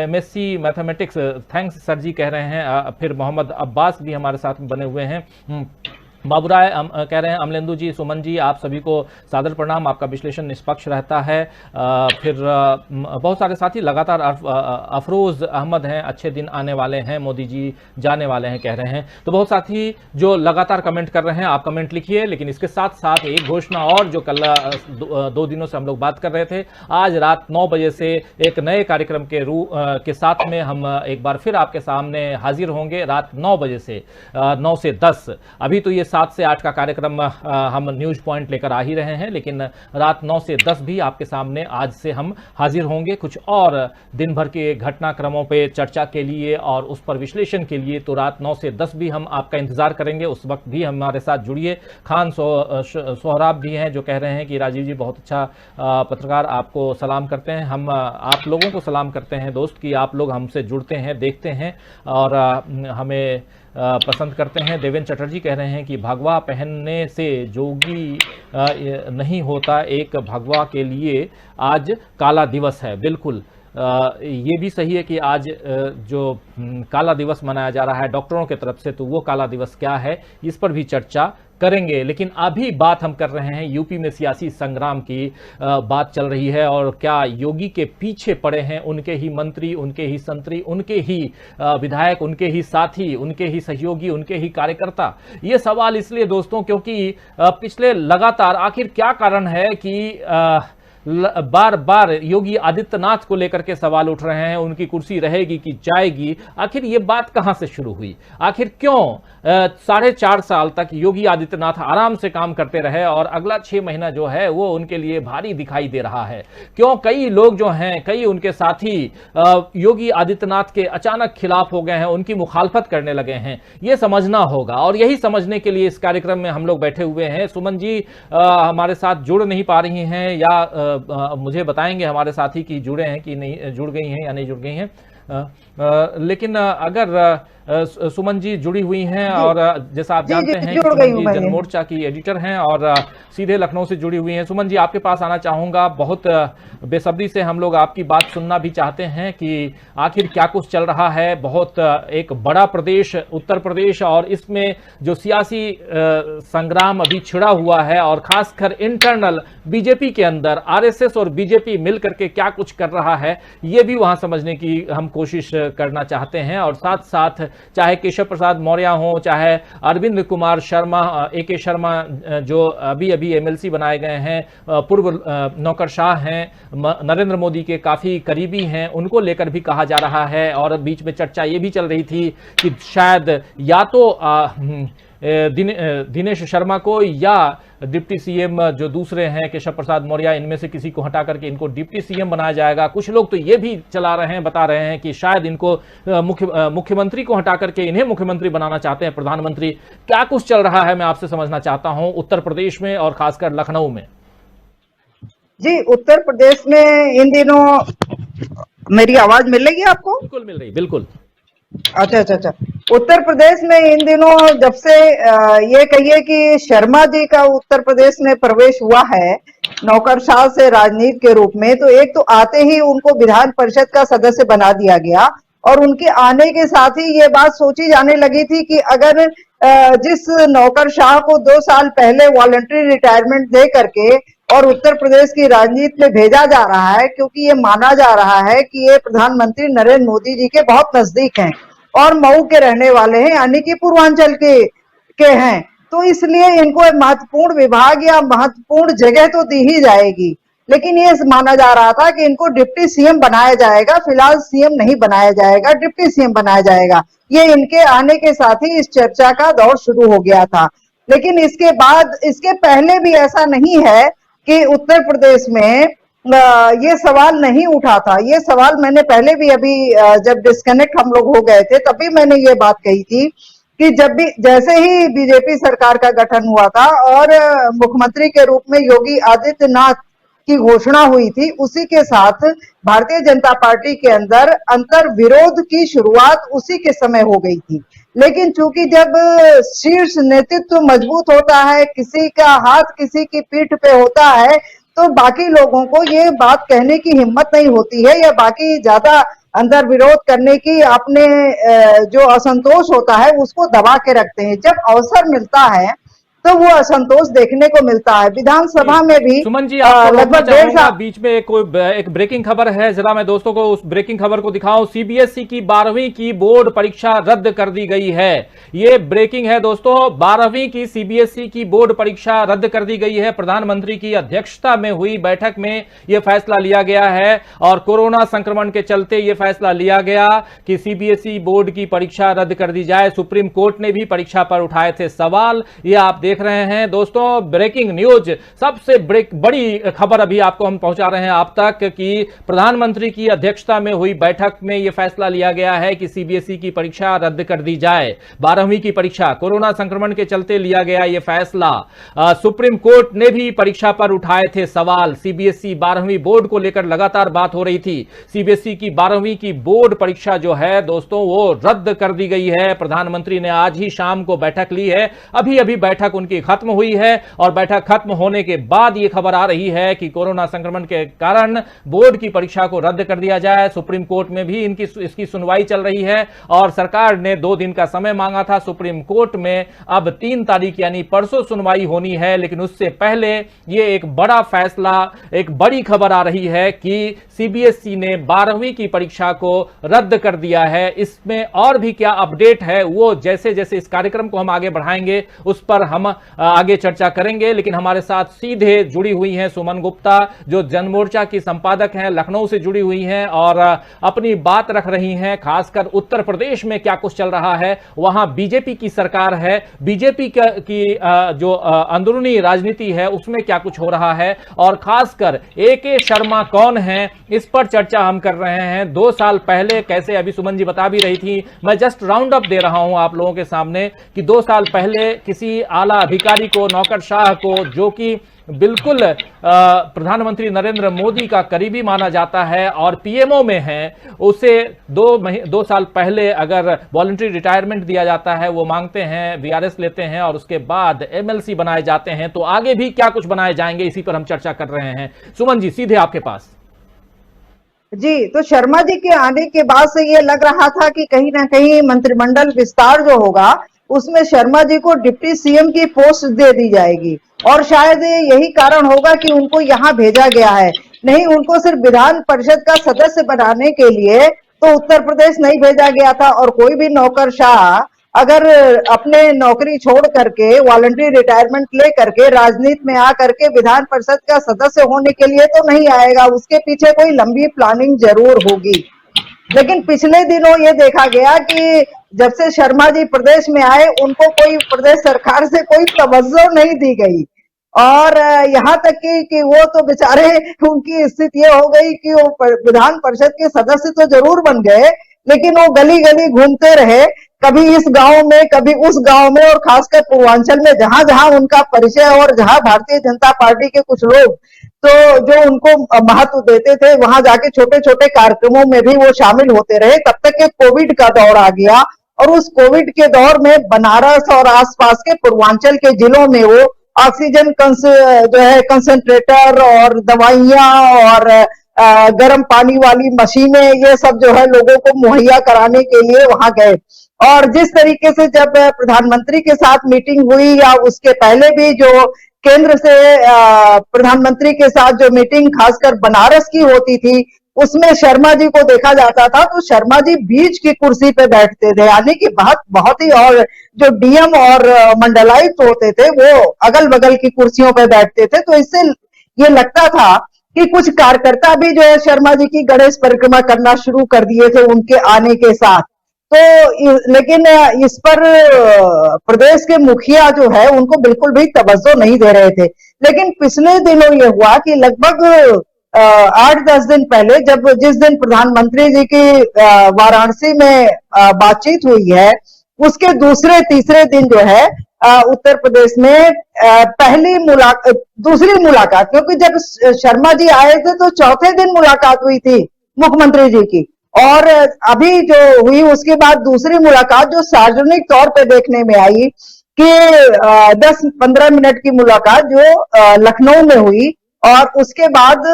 MSc mathematics, thanks sir ji कह रहे हैं। फिर मोहम्मद अब्बास भी हमारे साथ बने हुए हैं। बाबूराय कह रहे हैं अमलेंदु जी, सुमन जी, आप सभी को सादर प्रणाम, आपका विश्लेषण निष्पक्ष रहता है। फिर बहुत सारे साथी लगातार अफरोज अहमद हैं, अच्छे दिन आने वाले हैं, मोदी जी जाने वाले हैं कह रहे हैं। तो बहुत साथी जो लगातार कमेंट कर रहे हैं, आप कमेंट लिखिए। लेकिन इसके साथ साथ एक घोषणा और जो कल 2 दिनों से हम लोग बात कर रहे थे, आज रात 9 बजे से एक नए कार्यक्रम के साथ में हम एक बार फिर आपके सामने हाजिर होंगे। रात 9 बजे से 9 से 10, अभी तो ये 7 से 8 का कार्यक्रम हम न्यूज पॉइंट लेकर आ ही रहे हैं, लेकिन रात 9 से 10 भी आपके सामने आज से हम हाजिर होंगे कुछ और दिन भर के घटनाक्रमों पे चर्चा के लिए और उस पर विश्लेषण के लिए। तो रात 9 से 10 भी हम आपका इंतजार करेंगे, उस वक्त भी हमारे साथ जुड़िए। खान सोहराब भी हैं जो कह रहे हैं कि राजीव जी बहुत अच्छा पत्रकार, आपको सलाम करते हैं। हम आप लोगों को सलाम करते हैं दोस्त कि आप लोग हमसे जुड़ते हैं, देखते हैं और हमें पसंद करते हैं। देवेंद्र चटर्जी कह रहे हैं कि भगवा पहनने से जोगी नहीं होता, एक भगवा के लिए आज काला दिवस है। बिल्कुल ये भी सही है कि आज जो काला दिवस मनाया जा रहा है डॉक्टरों की तरफ से, तो वो काला दिवस क्या है इस पर भी चर्चा करेंगे। लेकिन अभी बात हम कर रहे हैं यूपी में सियासी संग्राम की बात चल रही है और क्या योगी के पीछे पड़े हैं उनके ही मंत्री, उनके ही संतरी, उनके ही विधायक, उनके ही साथी, उनके ही सहयोगी, उनके ही कार्यकर्ता। ये सवाल इसलिए दोस्तों क्योंकि पिछले लगातार आखिर क्या कारण है कि बार बार योगी आदित्यनाथ को लेकर के सवाल उठ रहे हैं, उनकी कुर्सी रहेगी कि जाएगी। आखिर ये बात कहां से शुरू हुई, आखिर क्यों 4.5 साल तक योगी आदित्यनाथ आराम से काम करते रहे और अगला 6 महीना जो है वो उनके लिए भारी दिखाई दे रहा है। क्यों कई लोग जो हैं, कई उनके साथी योगी आदित्यनाथ के अचानक खिलाफ हो गए हैं, उनकी मुखालफत करने लगे हैं, ये समझना होगा। और यही समझने के लिए इस कार्यक्रम में हम लोग बैठे हुए हैं। सुमन जी हमारे साथ जुड़ नहीं पा रही हैं या मुझे बताएंगे हमारे साथी की जुड़े हैं कि नहीं, जुड़ गई हैं या नहीं जुड़ गई हैं। लेकिन अगर सुमन जी जुड़ी हुई हैं और जैसा आप जानते हैं कि सुमन जी जनमोर्चा की एडिटर हैं और सीधे लखनऊ से जुड़ी हुई हैं। सुमन जी आपके पास आना चाहूंगा, बहुत बेसब्री से हम लोग आपकी बात सुनना भी चाहते हैं कि आखिर क्या कुछ चल रहा है। बहुत एक बड़ा प्रदेश उत्तर प्रदेश और इसमें जो सियासी संग्राम अभी छिड़ा हुआ है और खासकर इंटरनल बीजेपी के अंदर आरएसएस और बीजेपी मिलकर के क्या कुछ कर रहा है, ये भी वहां समझने की हम कोशिश करना चाहते हैं। और साथ साथ चाहे केशव प्रसाद मौर्य हो, चाहे अरविंद कुमार शर्मा, AK शर्मा जो अभी अभी MLC बनाए गए हैं, पूर्व नौकरशाह हैं, नरेंद्र मोदी के काफी करीबी हैं, उनको लेकर भी कहा जा रहा है। और बीच में चर्चा ये भी चल रही थी कि शायद या तो दिनेश शर्मा को या डिप्टी CM जो दूसरे हैं केशव प्रसाद मौर्य, इनमें से किसी को हटा करके इनको डिप्टी CM बनाया जाएगा। कुछ लोग तो ये भी चला रहे हैं, बता रहे हैं कि शायद इनको मुख्यमंत्री को हटा करके इन्हें मुख्यमंत्री बनाना चाहते हैं, प्रधानमंत्री। क्या कुछ चल रहा है मैं आपसे समझना चाहता हूं उत्तर प्रदेश में और खासकर लखनऊ में। जी, उत्तर प्रदेश में इन दिनों मेरी आवाज मिल रही है आपको? बिल्कुल मिल रही, बिल्कुल। अच्छा। उत्तर प्रदेश में इन दिनों जब से ये कहिए कि शर्मा जी का उत्तर प्रदेश में प्रवेश हुआ है नौकरशाह से राजनीति के रूप में, तो एक तो आते ही उनको विधान परिषद का सदस्य बना दिया गया और उनके आने के साथ ही ये बात सोची जाने लगी थी कि अगर जिस नौकरशाह को 2 साल पहले वॉलंटरी रिटायरमेंट दे करके और उत्तर प्रदेश की राजनीति में भेजा जा रहा है, क्योंकि ये माना जा रहा है कि ये प्रधानमंत्री नरेंद्र मोदी जी के बहुत नजदीक हैं और मऊ के रहने वाले हैं, यानी कि पूर्वांचल के हैं, तो इसलिए इनको महत्वपूर्ण विभाग या महत्वपूर्ण जगह तो दी ही जाएगी। लेकिन ये माना जा रहा था कि इनको डिप्टी CM बनाया जाएगा, फिलहाल CM नहीं बनाया जाएगा, डिप्टी CM बनाया जाएगा। ये इनके आने के साथ ही इस चर्चा का दौर शुरू हो गया था। लेकिन इसके बाद, इसके पहले भी ऐसा नहीं है कि उत्तर प्रदेश में ये सवाल नहीं उठा था। ये सवाल मैंने पहले भी अभी जब डिस्कनेक्ट हम लोग हो गए थे तभी मैंने ये बात कही थी कि जब भी जैसे ही बीजेपी सरकार का गठन हुआ था और मुख्यमंत्री के रूप में योगी आदित्यनाथ की घोषणा हुई थी, उसी के साथ भारतीय जनता पार्टी के अंदर अंतर विरोध की शुरुआत उसी के समय हो गई थी। लेकिन चूंकि जब शीर्ष नेतृत्व मजबूत होता है, किसी का हाथ किसी की पीठ पे होता है, तो बाकी लोगों को ये बात कहने की हिम्मत नहीं होती है या बाकी ज्यादा अंदर विरोध करने की अपने जो असंतोष होता है उसको दबा के रखते हैं। जब अवसर मिलता है तो वो असंतोष देखने को मिलता है। विधानसभा में भी सुमन जी, आपको लगभग रोकना 1.5 चाहूंगा, साल बीच में एक ब्रेकिंग खबर है, जरा मैं दोस्तों को उस ब्रेकिंग खबर को दिखाऊं। सीबीएसई की 12वीं की बोर्ड परीक्षा रद्द कर दी गई है। ये ब्रेकिंग है दोस्तों, 12वीं की सीबीएसई की बोर्ड परीक्षा रद्द कर दी गई है। प्रधानमंत्री की अध्यक्षता में हुई बैठक में यह फैसला लिया गया है और कोरोना संक्रमण के चलते यह फैसला लिया गया कि सीबीएसई बोर्ड की परीक्षा रद्द कर दी जाए। सुप्रीम कोर्ट ने भी परीक्षा पर उठाए थे सवाल। यह आप देख रहे हैं दोस्तों, ब्रेकिंग न्यूज, सबसे बड़ी खबर अभी आपको हम पहुंचा रहे हैं आप तक कि प्रधानमंत्री की अध्यक्षता में हुई बैठक में यह फैसला लिया गया है कि सीबीएसई की परीक्षा रद्द कर दी जाए। 12वीं की परीक्षा कोरोना संक्रमण के चलते लिया गया यह फैसला। सुप्रीम कोर्ट ने भी परीक्षा पर उठाए थे सवाल। सीबीएसई 12वीं बोर्ड को लेकर लगातार बात हो रही थी। सीबीएसई की 12वीं की बोर्ड परीक्षा जो है दोस्तों वो रद्द कर दी गई है। प्रधानमंत्री ने आज ही शाम को बैठक ली है, अभी अभी बैठक उनकी खत्म हुई है और बैठक खत्म होने के बाद यह खबर आ रही है कि कोरोना संक्रमण के कारण बोर्ड की परीक्षा को रद्द कर दिया जाए। सुप्रीम कोर्ट में भी इसकी सुनवाई चल रही है और सरकार ने 2 दिन का समय मांगा था। सुप्रीम कोर्ट में अब 3 तारीख यानी परसों सुनवाई होनी है, लेकिन उससे पहले यह एक बड़ा फैसला, एक बड़ी खबर आ रही है कि सीबीएसई ने 12वीं की परीक्षा को रद्द कर दिया है। इसमें और भी क्या अपडेट है वो जैसे जैसे इस कार्यक्रम को हम आगे बढ़ाएंगे उस पर हम आगे चर्चा करेंगे। लेकिन हमारे साथ सीधे जुड़ी हुई हैं सुमन गुप्ता, जो जनमोर्चा की संपादक हैं, लखनऊ से जुड़ी हुई हैं और अपनी बात रख रही हैं। खासकर उत्तर प्रदेश में क्या कुछ चल रहा है, वहां बीजेपी की सरकार है, बीजेपी की जो अंदरूनी राजनीति है उसमें क्या कुछ हो रहा है और खासकर ए.के. शर्मा कौन है, इस पर चर्चा हम कर रहे हैं। 2 साल पहले कैसे, अभी सुमन जी बता भी रही थी, मैं जस्ट राउंड अप दे रहा हूं आप लोगों के सामने कि 2 साल पहले किसी आला अधिकारी को, नौकरशाह को, जो कि बिल्कुल प्रधानमंत्री नरेंद्र मोदी का करीबी माना जाता है और पीएमओ में है, उसे 2 साल पहले अगर वॉलंटरी रिटायरमेंट दिया जाता है, वो मांगते हैं, वीआरएस लेते हैं और उसके बाद एमएलसी बनाए जाते हैं। तो आगे भी क्या कुछ बनाए जाएंगे, इसी पर हम चर्चा कर रहे हैं। सुमन जी, सीधे आपके पास जी। तो शर्मा जी के आने के बाद से ये लग रहा था कि कहीं ना कहीं मंत्रिमंडल विस्तार जो होगा उसमें शर्मा जी को डिप्टी सीएम की पोस्ट दे दी जाएगी और शायद यही कारण होगा कि उनको यहाँ भेजा गया है। नहीं, उनको सिर्फ विधान परिषद का सदस्य बनाने के लिए तो उत्तर प्रदेश नहीं भेजा गया था और कोई भी नौकरशाह अगर अपने नौकरी छोड़ करके वॉलंटरी रिटायरमेंट ले करके राजनीति में आ करके विधान परिषद का सदस्य होने के लिए तो नहीं आएगा, उसके पीछे कोई लंबी प्लानिंग जरूर होगी। लेकिन पिछले दिनों ये देखा गया कि जब से शर्मा जी प्रदेश में आए उनको कोई प्रदेश सरकार से कोई तवज्जो नहीं दी गई और यहाँ तक कि वो तो बेचारे, उनकी स्थिति ये हो गई कि वो विधान परिषद के सदस्य तो जरूर बन गए लेकिन वो गली गली घूमते रहे, कभी इस गांव में कभी उस गांव में, और खासकर पूर्वांचल में जहां जहां उनका परिचय और जहां भारतीय जनता पार्टी के कुछ लोग तो जो उनको महत्व देते थे वहां जाके छोटे छोटे कार्यक्रमों में भी वो शामिल होते रहे। तब तक के कोविड का दौर आ गया और उस कोविड के दौर में बनारस और आसपास के पूर्वांचल के जिलों में वो ऑक्सीजन जो है कंसंट्रेटर और दवाइयां और गर्म पानी वाली मशीनें, ये सब जो है लोगों को मुहैया कराने के लिए वहां गए। और जिस तरीके से जब प्रधानमंत्री के साथ मीटिंग हुई या उसके पहले भी जो केंद्र से प्रधानमंत्री के साथ जो मीटिंग खासकर बनारस की होती थी उसमें शर्मा जी को देखा जाता था तो शर्मा जी बीच की कुर्सी पे बैठते थे, यानी कि बहुत ही, और जो डीएम और मंडलायुक्त होते थे वो अगल बगल की कुर्सियों पे बैठते थे। तो इससे ये लगता था कि कुछ कार्यकर्ता भी जो है शर्मा जी की गणेश परिक्रमा करना शुरू कर दिए थे उनके आने के साथ। तो लेकिन इस पर प्रदेश के मुखिया जो है उनको बिल्कुल भी तवज्जो नहीं दे रहे थे। लेकिन पिछले दिनों ये हुआ कि लगभग 8-10 दिन पहले जिस दिन प्रधानमंत्री जी की वाराणसी में बातचीत हुई है, उसके दूसरे तीसरे दिन जो है उत्तर प्रदेश में दूसरी मुलाकात, क्योंकि जब शर्मा जी आए थे तो चौथे दिन मुलाकात हुई थी मुख्यमंत्री जी की, और अभी जो हुई उसके बाद दूसरी मुलाकात जो सार्वजनिक तौर पे देखने में आई कि 10-15 मिनट की मुलाकात जो लखनऊ में हुई और उसके बाद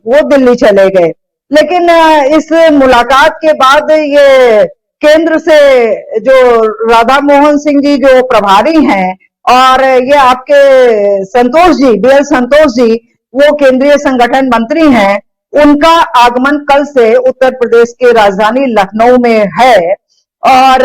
वो दिल्ली चले गए। लेकिन इस मुलाकात के बाद ये केंद्र से जो राधा मोहन सिंह जी जो प्रभारी हैं और ये आपके संतोष जी, बीएल संतोष जी, वो केंद्रीय संगठन मंत्री हैं, उनका आगमन कल से उत्तर प्रदेश के राजधानी लखनऊ में है और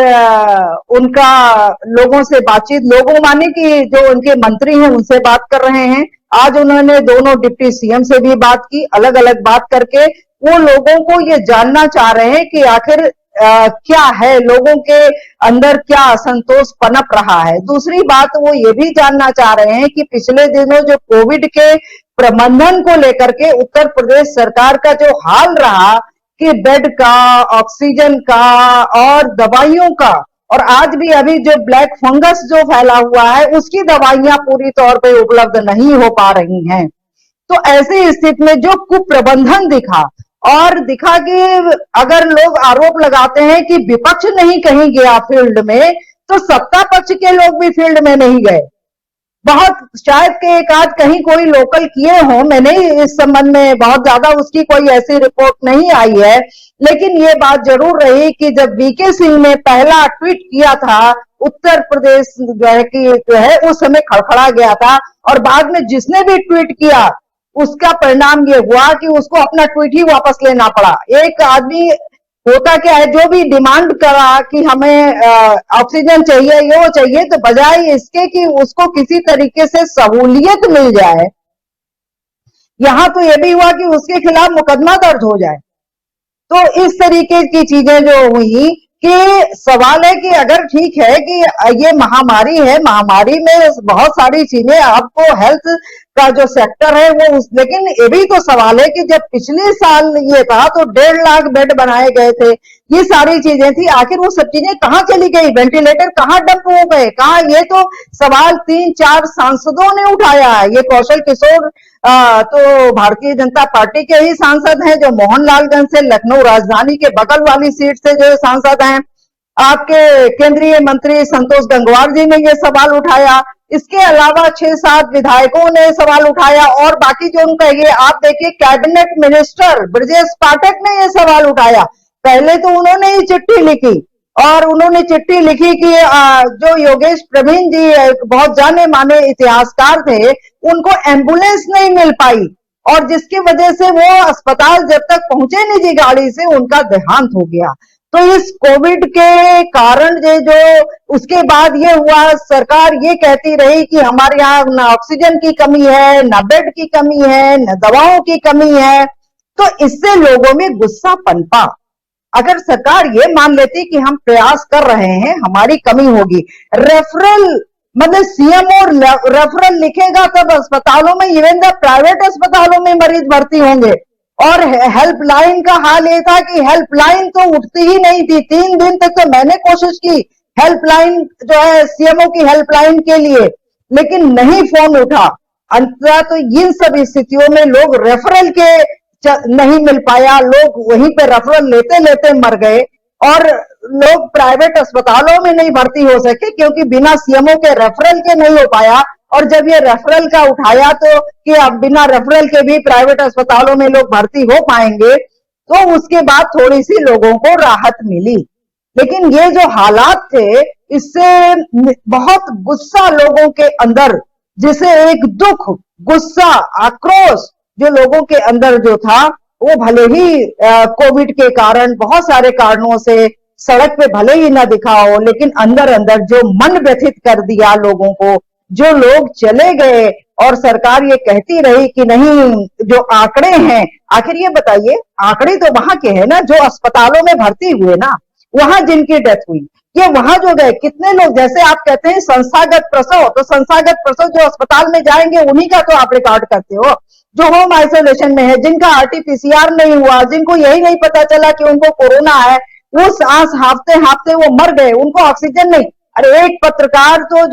उनका लोगों से बातचीत, लोगों माने कि जो उनके मंत्री हैं उनसे बात कर रहे हैं। आज उन्होंने दोनों डिप्टी सीएम से भी बात की, अलग अलग बात करके वो लोगों को ये जानना चाह रहे हैं कि आखिर क्या है, लोगों के अंदर क्या असंतोष पनप रहा है। दूसरी बात वो ये भी जानना चाह रहे हैं कि पिछले दिनों जो कोविड के प्रबंधन को लेकर के उत्तर प्रदेश सरकार का जो हाल रहा कि बेड का, ऑक्सीजन का और दवाइयों का, और आज भी अभी जो ब्लैक फंगस जो फैला हुआ है उसकी दवाइयां पूरी तौर पे उपलब्ध नहीं हो पा रही हैं। तो ऐसी स्थिति में जो कुप्रबंधन दिखा और दिखा कि अगर लोग आरोप लगाते हैं कि विपक्ष नहीं कहीं गया फील्ड में, तो सत्ता पक्ष के लोग भी फील्ड में नहीं गए। बहुत शायद के एक आध कहीं कोई लोकल किए हो, मैंने इस संबंध में बहुत ज्यादा उसकी कोई ऐसी रिपोर्ट नहीं आई है, लेकिन ये बात जरूर रही कि जब वीके सिंह ने पहला ट्वीट किया था उत्तर प्रदेश जो है उस समय खड़खड़ा गया था, और बाद में जिसने भी ट्वीट किया उसका परिणाम ये हुआ कि उसको अपना ट्वीट ही वापस लेना पड़ा। एक आदमी होता क्या है, जो भी डिमांड करा कि हमें ऑक्सीजन चाहिए, ये वो चाहिए, तो बजाय इसके कि उसको किसी तरीके से सहूलियत मिल जाए, यहां तो ये भी हुआ कि उसके खिलाफ मुकदमा दर्ज हो जाए। तो इस तरीके की चीजें जो हुई कि सवाल है कि अगर ठीक है कि ये महामारी है, महामारी में बहुत सारी चीजें, आपको हेल्थ का जो सेक्टर है वो लेकिन ये भी तो सवाल है कि जब पिछले साल ये था तो 1.5 लाख बेड बनाए गए थे, ये सारी चीजें थी, आखिर वो सब चीजें कहाँ चली गई, वेंटिलेटर कहाँ डंप हो गए, कहाँ, ये तो सवाल 3-4 सांसदों ने उठाया है। ये कौशल किशोर तो भारतीय जनता पार्टी के ही सांसद हैं, जो मोहनलालगंज से, लखनऊ राजधानी के बगल वाली सीट से जो सांसद हैं। आपके केंद्रीय मंत्री संतोष गंगवार जी ने ये सवाल उठाया, इसके अलावा 6-7 विधायकों ने सवाल उठाया, और बाकी जो उनका ये आप देखिए कैबिनेट मिनिस्टर ब्रजेश पाठक ने ये सवाल उठाया। पहले तो उन्होंने ही चिट्ठी लिखी, और उन्होंने चिट्ठी लिखी कि जो योगेश प्रवीण जी बहुत जाने माने इतिहासकार थे, उनको एम्बुलेंस नहीं मिल पाई, और जिसकी वजह से वो अस्पताल जब तक पहुंचे निजी गाड़ी से, उनका देहांत हो गया। तो इस कोविड के कारण जो उसके बाद ये हुआ, सरकार ये कहती रही कि हमारे यहाँ न ऑक्सीजन की कमी है, न बेड की कमी है, न दवाओं की कमी है। तो इससे लोगों में गुस्सा पनपा। अगर सरकार ये मान लेती कि हम प्रयास कर रहे हैं, हमारी कमी होगी, रेफरल मतलब सीएम और रेफरल लिखेगा तब अस्पतालों में, इवन द प्राइवेट अस्पतालों में मरीज भर्ती होंगे। और हेल्पलाइन का हाल ये था कि हेल्पलाइन तो उठती ही नहीं थी। 3 दिन तक तो मैंने कोशिश की हेल्पलाइन जो है सीएमओ की हेल्पलाइन के लिए, लेकिन नहीं फोन उठा। अंततः तो इन सब स्थितियों में लोग रेफरल के नहीं मिल पाया, लोग वहीं पे रेफरल लेते लेते मर गए, और लोग प्राइवेट अस्पतालों में नहीं भर्ती हो सके क्योंकि बिना सीएमओ के रेफरल के नहीं हो पाया। और जब ये रेफरल का उठाया तो कि अब बिना रेफरल के भी प्राइवेट अस्पतालों में लोग भर्ती हो पाएंगे, तो उसके बाद थोड़ी सी लोगों को राहत मिली। लेकिन ये जो हालात थे, इससे बहुत गुस्सा लोगों के अंदर, जिसे एक दुख, गुस्सा, आक्रोश जो लोगों के अंदर जो था, वो भले ही कोविड के कारण, बहुत सारे कारणों से सड़क पे भले ही ना दिखा हो, लेकिन अंदर अंदर जो मन व्यथित कर दिया लोगों को, जो लोग चले गए। और सरकार ये कहती रही कि नहीं, जो आंकड़े हैं, आखिर ये बताइए, आंकड़े तो वहां के हैं ना, जो अस्पतालों में भर्ती हुए ना, वहां जिनकी डेथ हुई, ये वहां जो गए कितने लोग, जैसे आप कहते हैं संस्थागत प्रसव, तो संस्थागत प्रसव जो अस्पताल में जाएंगे उन्हीं का तो आप रिकॉर्ड करते हो, जो होम आइसोलेशन में है, जिनका आरटीपीसीआर नहीं हुआ, जिनको यही नहीं पता चला कि उनको कोरोना है, वो सांस हांफते हांफते वो मर गए, उनको ऑक्सीजन नहीं। अरे एक पत्रकार तो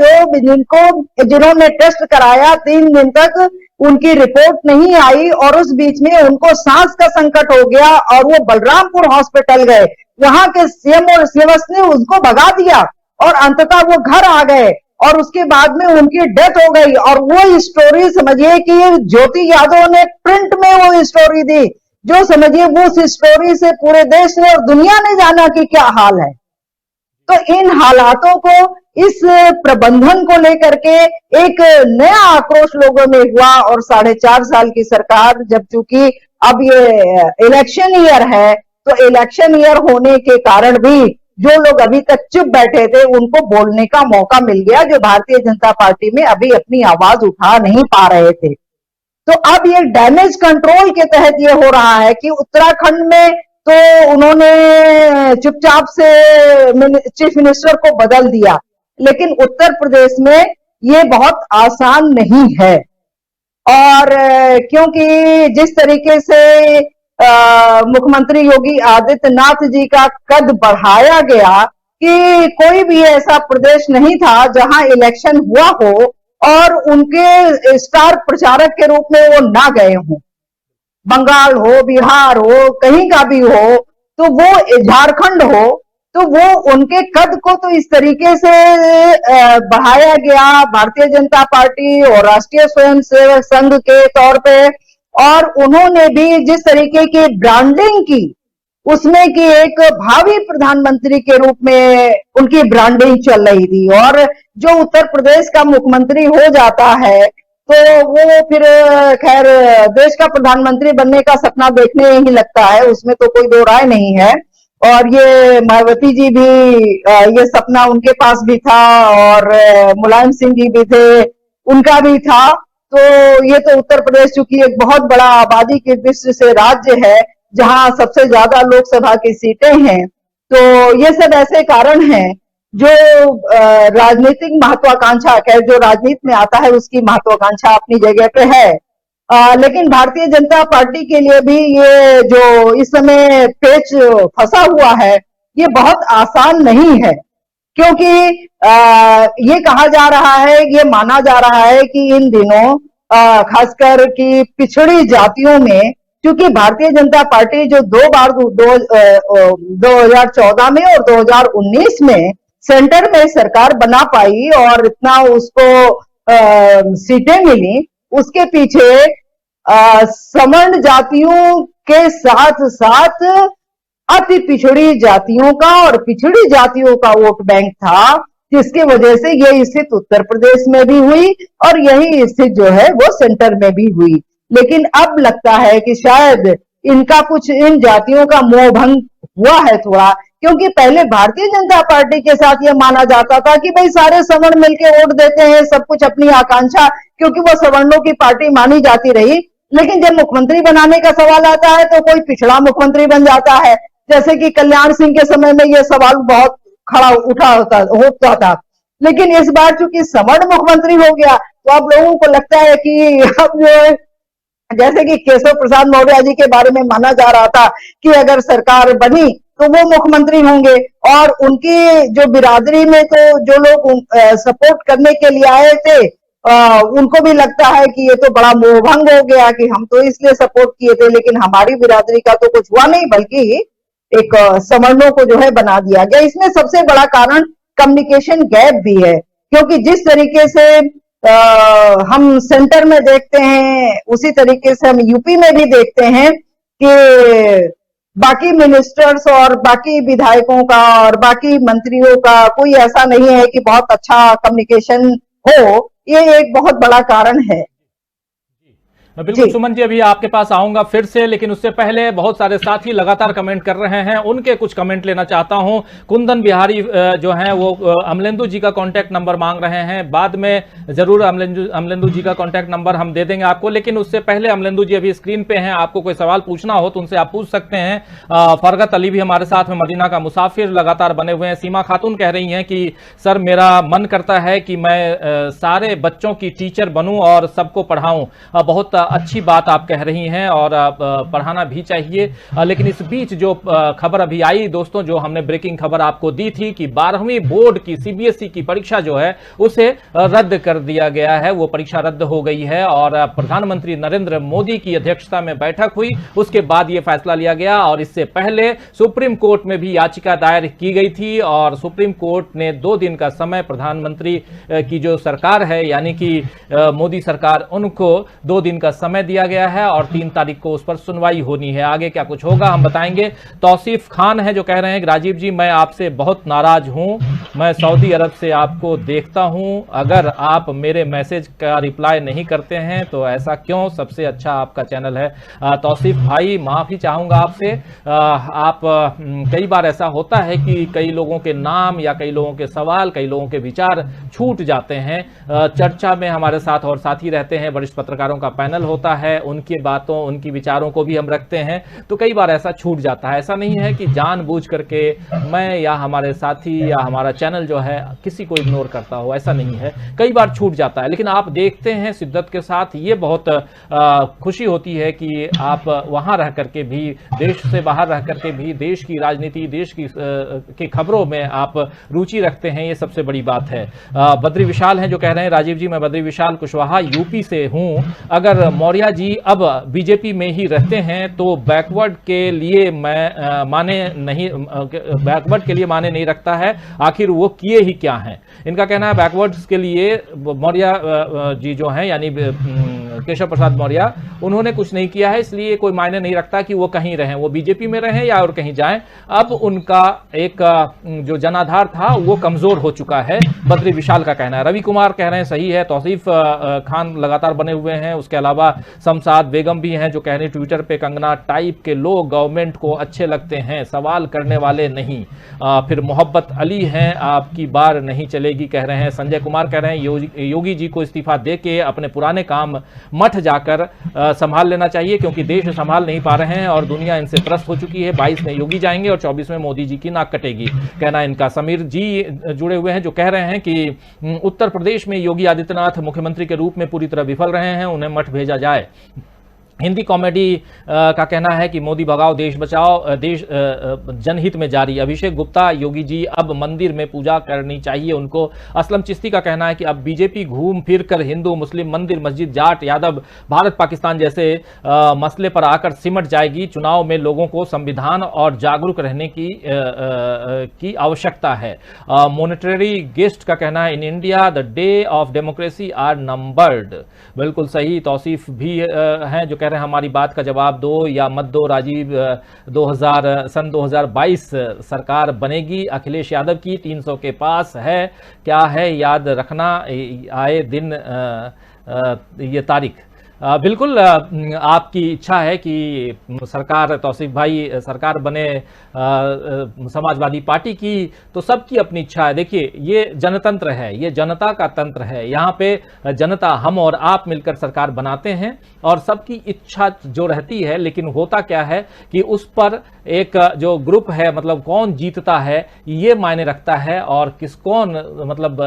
जिन्होंने टेस्ट कराया 3 दिन तक उनकी रिपोर्ट नहीं आई, और उस बीच में उनको सांस का संकट हो गया और वो बलरामपुर हॉस्पिटल गए, वहां के सीएम और सीएमएस ने उनको भगा दिया, और अंततः वो घर आ गए, और उसके बाद में उनकी डेथ हो गई। और वो स्टोरी समझिए कि ज्योति यादव ने प्रिंट में वो स्टोरी दी, जो समझिए वो उस स्टोरी से पूरे देश ने और दुनिया ने जाना कि क्या हाल है। तो इन हालातों को इस प्रबंधन को लेकर के एक नया आक्रोश लोगों में हुआ। और 4.5 साल की सरकार, जब चूंकि अब ये इलेक्शन ईयर है, तो इलेक्शन ईयर होने के कारण भी जो लोग अभी तक चुप बैठे थे उनको बोलने का मौका मिल गया, जो भारतीय जनता पार्टी में अभी अपनी आवाज उठा नहीं पा रहे थे। तो अब ये डैमेज कंट्रोल के तहत ये हो रहा है कि उत्तराखंड में तो उन्होंने चुपचाप से चीफ मिनिस्टर को बदल दिया, लेकिन उत्तर प्रदेश में ये बहुत आसान नहीं है। और क्योंकि जिस तरीके से मुख्यमंत्री योगी आदित्यनाथ जी का कद बढ़ाया गया कि कोई भी ऐसा प्रदेश नहीं था जहां इलेक्शन हुआ हो और उनके स्टार प्रचारक के रूप में वो ना गए हों। बंगाल हो, बिहार हो, कहीं का भी हो, तो वो झारखंड हो, तो वो उनके कद को तो इस तरीके से बढ़ाया गया भारतीय जनता पार्टी और राष्ट्रीय स्वयंसेवक संघ के तौर पे, और उन्होंने भी जिस तरीके की ब्रांडिंग की, उसमें कि एक भावी प्रधानमंत्री के रूप में उनकी ब्रांडिंग चल रही थी। और जो उत्तर प्रदेश का मुख्यमंत्री हो जाता है तो वो फिर खैर देश का प्रधानमंत्री बनने का सपना देखने ही लगता है, उसमें तो कोई दो राय नहीं है। और ये मायावती जी भी ये सपना उनके पास भी था, और मुलायम सिंह जी भी थे, उनका भी था। तो ये तो उत्तर प्रदेश चूंकि एक बहुत बड़ा आबादी की दृष्टि से राज्य है जहां सबसे ज्यादा लोकसभा की सीटें हैं, तो ये सब ऐसे कारण हैं जो राजनीतिक महत्वाकांक्षा, खैर जो राजनीति में आता है उसकी महत्वाकांक्षा अपनी जगह पे है। लेकिन भारतीय जनता पार्टी के लिए भी ये जो इस समय पेच फंसा हुआ है ये बहुत आसान नहीं है, क्योंकि ये कहा जा रहा है, ये माना जा रहा है कि इन दिनों खासकर कि पिछड़ी जातियों में, क्योंकि भारतीय जनता पार्टी जो 2 बार 2014 में और 2019 में सेंटर में सरकार बना पाई और इतना उसको सीटें मिली, उसके पीछे सवर्ण जातियों के साथ साथ अति पिछड़ी जातियों का और पिछड़ी जातियों का वोट बैंक था, जिसकी वजह से ये स्थिति उत्तर प्रदेश में भी हुई और यही स्थिति जो है वो सेंटर में भी हुई। लेकिन अब लगता है कि शायद इनका कुछ इन जातियों का मोह भंग हुआ है थोड़ा, क्योंकि पहले भारतीय जनता पार्टी के साथ यह माना जाता था कि भाई सारे सवर्ण मिलके वोट देते हैं, सब कुछ अपनी आकांक्षा, क्योंकि वो सवर्णों की पार्टी मानी जाती रही। लेकिन जब मुख्यमंत्री बनाने का सवाल आता है तो कोई पिछड़ा मुख्यमंत्री बन जाता है, जैसे कि कल्याण सिंह के समय में यह सवाल बहुत खड़ा होता था। लेकिन इस बार चूंकि सवर्ण मुख्यमंत्री हो गया तो अब लोगों को लगता है कि अब जो है, जैसे कि केशव प्रसाद मौर्य जी के बारे में माना जा रहा था कि अगर सरकार बनी तो वो मुख्यमंत्री होंगे, और उनकी जो बिरादरी में तो जो लोग सपोर्ट करने के लिए आए थे उनको भी लगता है कि ये तो बड़ा मोहभंग हो गया कि हम तो इसलिए सपोर्ट किए थे, लेकिन हमारी बिरादरी का तो कुछ हुआ नहीं, बल्कि एक सवर्णों को जो है बना दिया गया। इसमें सबसे बड़ा कारण कम्युनिकेशन गैप भी है, क्योंकि जिस तरीके से हम सेंटर में देखते हैं उसी तरीके से हम यूपी में भी देखते हैं कि बाकी मिनिस्टर्स और बाकी विधायकों का और बाकी मंत्रियों का कोई ऐसा नहीं है कि बहुत अच्छा कम्युनिकेशन हो। ये एक बहुत बड़ा कारण है। बिल्कुल सुमन जी, अभी आपके पास आऊंगा फिर से, लेकिन उससे पहले बहुत सारे साथी लगातार कमेंट कर रहे हैं, उनके कुछ कमेंट लेना चाहता हूं। कुंदन बिहारी जो हैं वो अमलेंदु जी का कांटेक्ट नंबर मांग रहे हैं, बाद में जरूर अमलेंदु जी का कांटेक्ट नंबर हम दे देंगे आपको, लेकिन उससे पहले अमलेंदु जी अभी स्क्रीन पे हैं, आपको कोई सवाल पूछना हो तो उनसे आप पूछ सकते हैं। फरगत अली भी हमारे साथ में, मदीना का मुसाफिर लगातार बने हुए हैं। सीमा खातून कह रही हैं कि सर मेरा मन करता है कि मैं सारे बच्चों की टीचर बनूं और सबको पढ़ाऊं। बहुत अच्छी बात आप कह रही हैं और पढ़ाना भी चाहिए, लेकिन इस बीच जो खबर अभी आई दोस्तों, जो हमने ब्रेकिंग खबर आपको दी थी कि 12वीं बोर्ड की सीबीएसई की परीक्षा जो है उसे रद्द कर दिया गया है, वो परीक्षा रद्द हो गई है और प्रधानमंत्री नरेंद्र मोदी की अध्यक्षता में बैठक हुई, उसके बाद यह फैसला लिया गया। और इससे पहले सुप्रीम कोर्ट में भी याचिका दायर की गई थी और सुप्रीम कोर्ट ने 2 दिन का समय प्रधानमंत्री की जो सरकार है यानी कि मोदी सरकार, उनको 2 दिन का समय दिया गया है और 3 तारीख को उस पर सुनवाई होनी है। आगे क्या कुछ होगा हम बताएंगे। तौसीफ खान है जो कह रहे हैं कि राजीव जी मैं आपसे बहुत नाराज हूं, मैं सऊदी अरब से आपको देखता हूं, अगर आप मेरे मैसेज का रिप्लाई नहीं करते हैं तो ऐसा क्यों, सबसे अच्छा आपका चैनल है। तौसीफ भाई माफी चाहूंगा आपसे। आप कई बार ऐसा होता है कि कई लोगों के नाम या कई लोगों के सवाल, कई लोगों के विचार छूट जाते हैं। चर्चा में हमारे साथ और साथी रहते हैं, वरिष्ठ पत्रकारों का पैनल होता है, उनकी बातों उनकी विचारों को भी हम रखते हैं, तो कई बार ऐसा छूट जाता है। ऐसा नहीं है कि जानबूझ करके मैं या हमारे साथी या हमारा चैनल जो है किसी को इग्नोर करता हो, ऐसा नहीं है, कई बार छूट जाता है। लेकिन आप देखते हैं शिद्दत के साथ, ये बहुत खुशी होती है कि आप वहां रह करके भी, देश से बाहर रह करके भी देश की राजनीति, देश की खबरों में आप रुचि रखते हैं, ये सबसे बड़ी बात है। बद्री विशाल हैं जो कह रहे हैं राजीव जी मैं बद्री विशाल कुशवाहा यूपी से हूं, अगर मौर्य जी अब बीजेपी में ही रहते हैं तो बैकवर्ड के लिए बैकवर्ड के लिए माने नहीं रखता है, आखिर वो किए ही क्या हैं। इनका कहना है बैकवर्ड्स के लिए मौर्य जी जो हैं यानी केशव प्रसाद मौर्य, उन्होंने कुछ नहीं किया है, इसलिए कोई मायने नहीं रखता कि वो कहीं रहें, वो बीजेपी में रहें या और कहीं जाएं। अब उनका एक जो जनाधार था वो कमजोर हो चुका है, बद्री विशाल का कहना है। रवि कुमार कह रहे हैं सही है, तौसीफ खान लगातार बने हुए हैं। उसके अलावा शमशाद बेगम भी हैं जो कह रहे हैं ट्विटर पे कंगना टाइप के लोग गवर्नमेंट को अच्छे लगते हैं, सवाल करने वाले नहीं। फिर मोहब्बत अली हैं आपकी बार नहीं चलेगी कह रहे हैं। संजय कुमार कह रहे हैं योगी जी को इस्तीफा दे के अपने पुराने काम मठ जाकर संभाल लेना चाहिए, क्योंकि देश संभाल नहीं पा रहे हैं और दुनिया इनसे त्रस्त हो चुकी है। 22 में योगी जाएंगे और 24 में मोदी जी की नाक कटेगी, कहना इनका। समीर जी जुड़े हुए हैं जो कह रहे हैं कि उत्तर प्रदेश में योगी आदित्यनाथ मुख्यमंत्री के रूप में पूरी तरह विफल रहे हैं, उन्हें मठ भेजा जाए। हिंदी कॉमेडी का कहना है कि मोदी भगाओ देश बचाओ, देश जनहित में जारी। अभिषेक गुप्ता योगी जी अब मंदिर में पूजा करनी चाहिए उनको। असलम चिश्ती का कहना है कि अब बीजेपी घूम फिर कर हिंदू मुस्लिम मंदिर मस्जिद जाट यादव भारत पाकिस्तान जैसे मसले पर आकर सिमट जाएगी। चुनाव में लोगों को संविधान और जागरूक रहने की आवश्यकता है। मॉनेटरी गेस्ट का कहना है in India the day of democracy are numbered. बिल्कुल सही। तौसीफ भी हैं जो कह रहे हैं हमारी बात का जवाब दो या मत दो राजीव, 2022 सरकार बनेगी अखिलेश यादव की, 300 के पास है, क्या है याद रखना आए दिन ये तारीख। बिल्कुल आपकी इच्छा है कि सरकार, तौसीफ भाई सरकार बने समाजवादी पार्टी की, तो सबकी अपनी इच्छा है। देखिए ये जनतंत्र है, ये जनता का तंत्र है, यहाँ पे जनता हम और आप मिलकर सरकार बनाते हैं और सबकी इच्छा जो रहती है। लेकिन होता क्या है कि उस पर एक जो ग्रुप है, मतलब कौन जीतता है ये मायने रखता है, और मतलब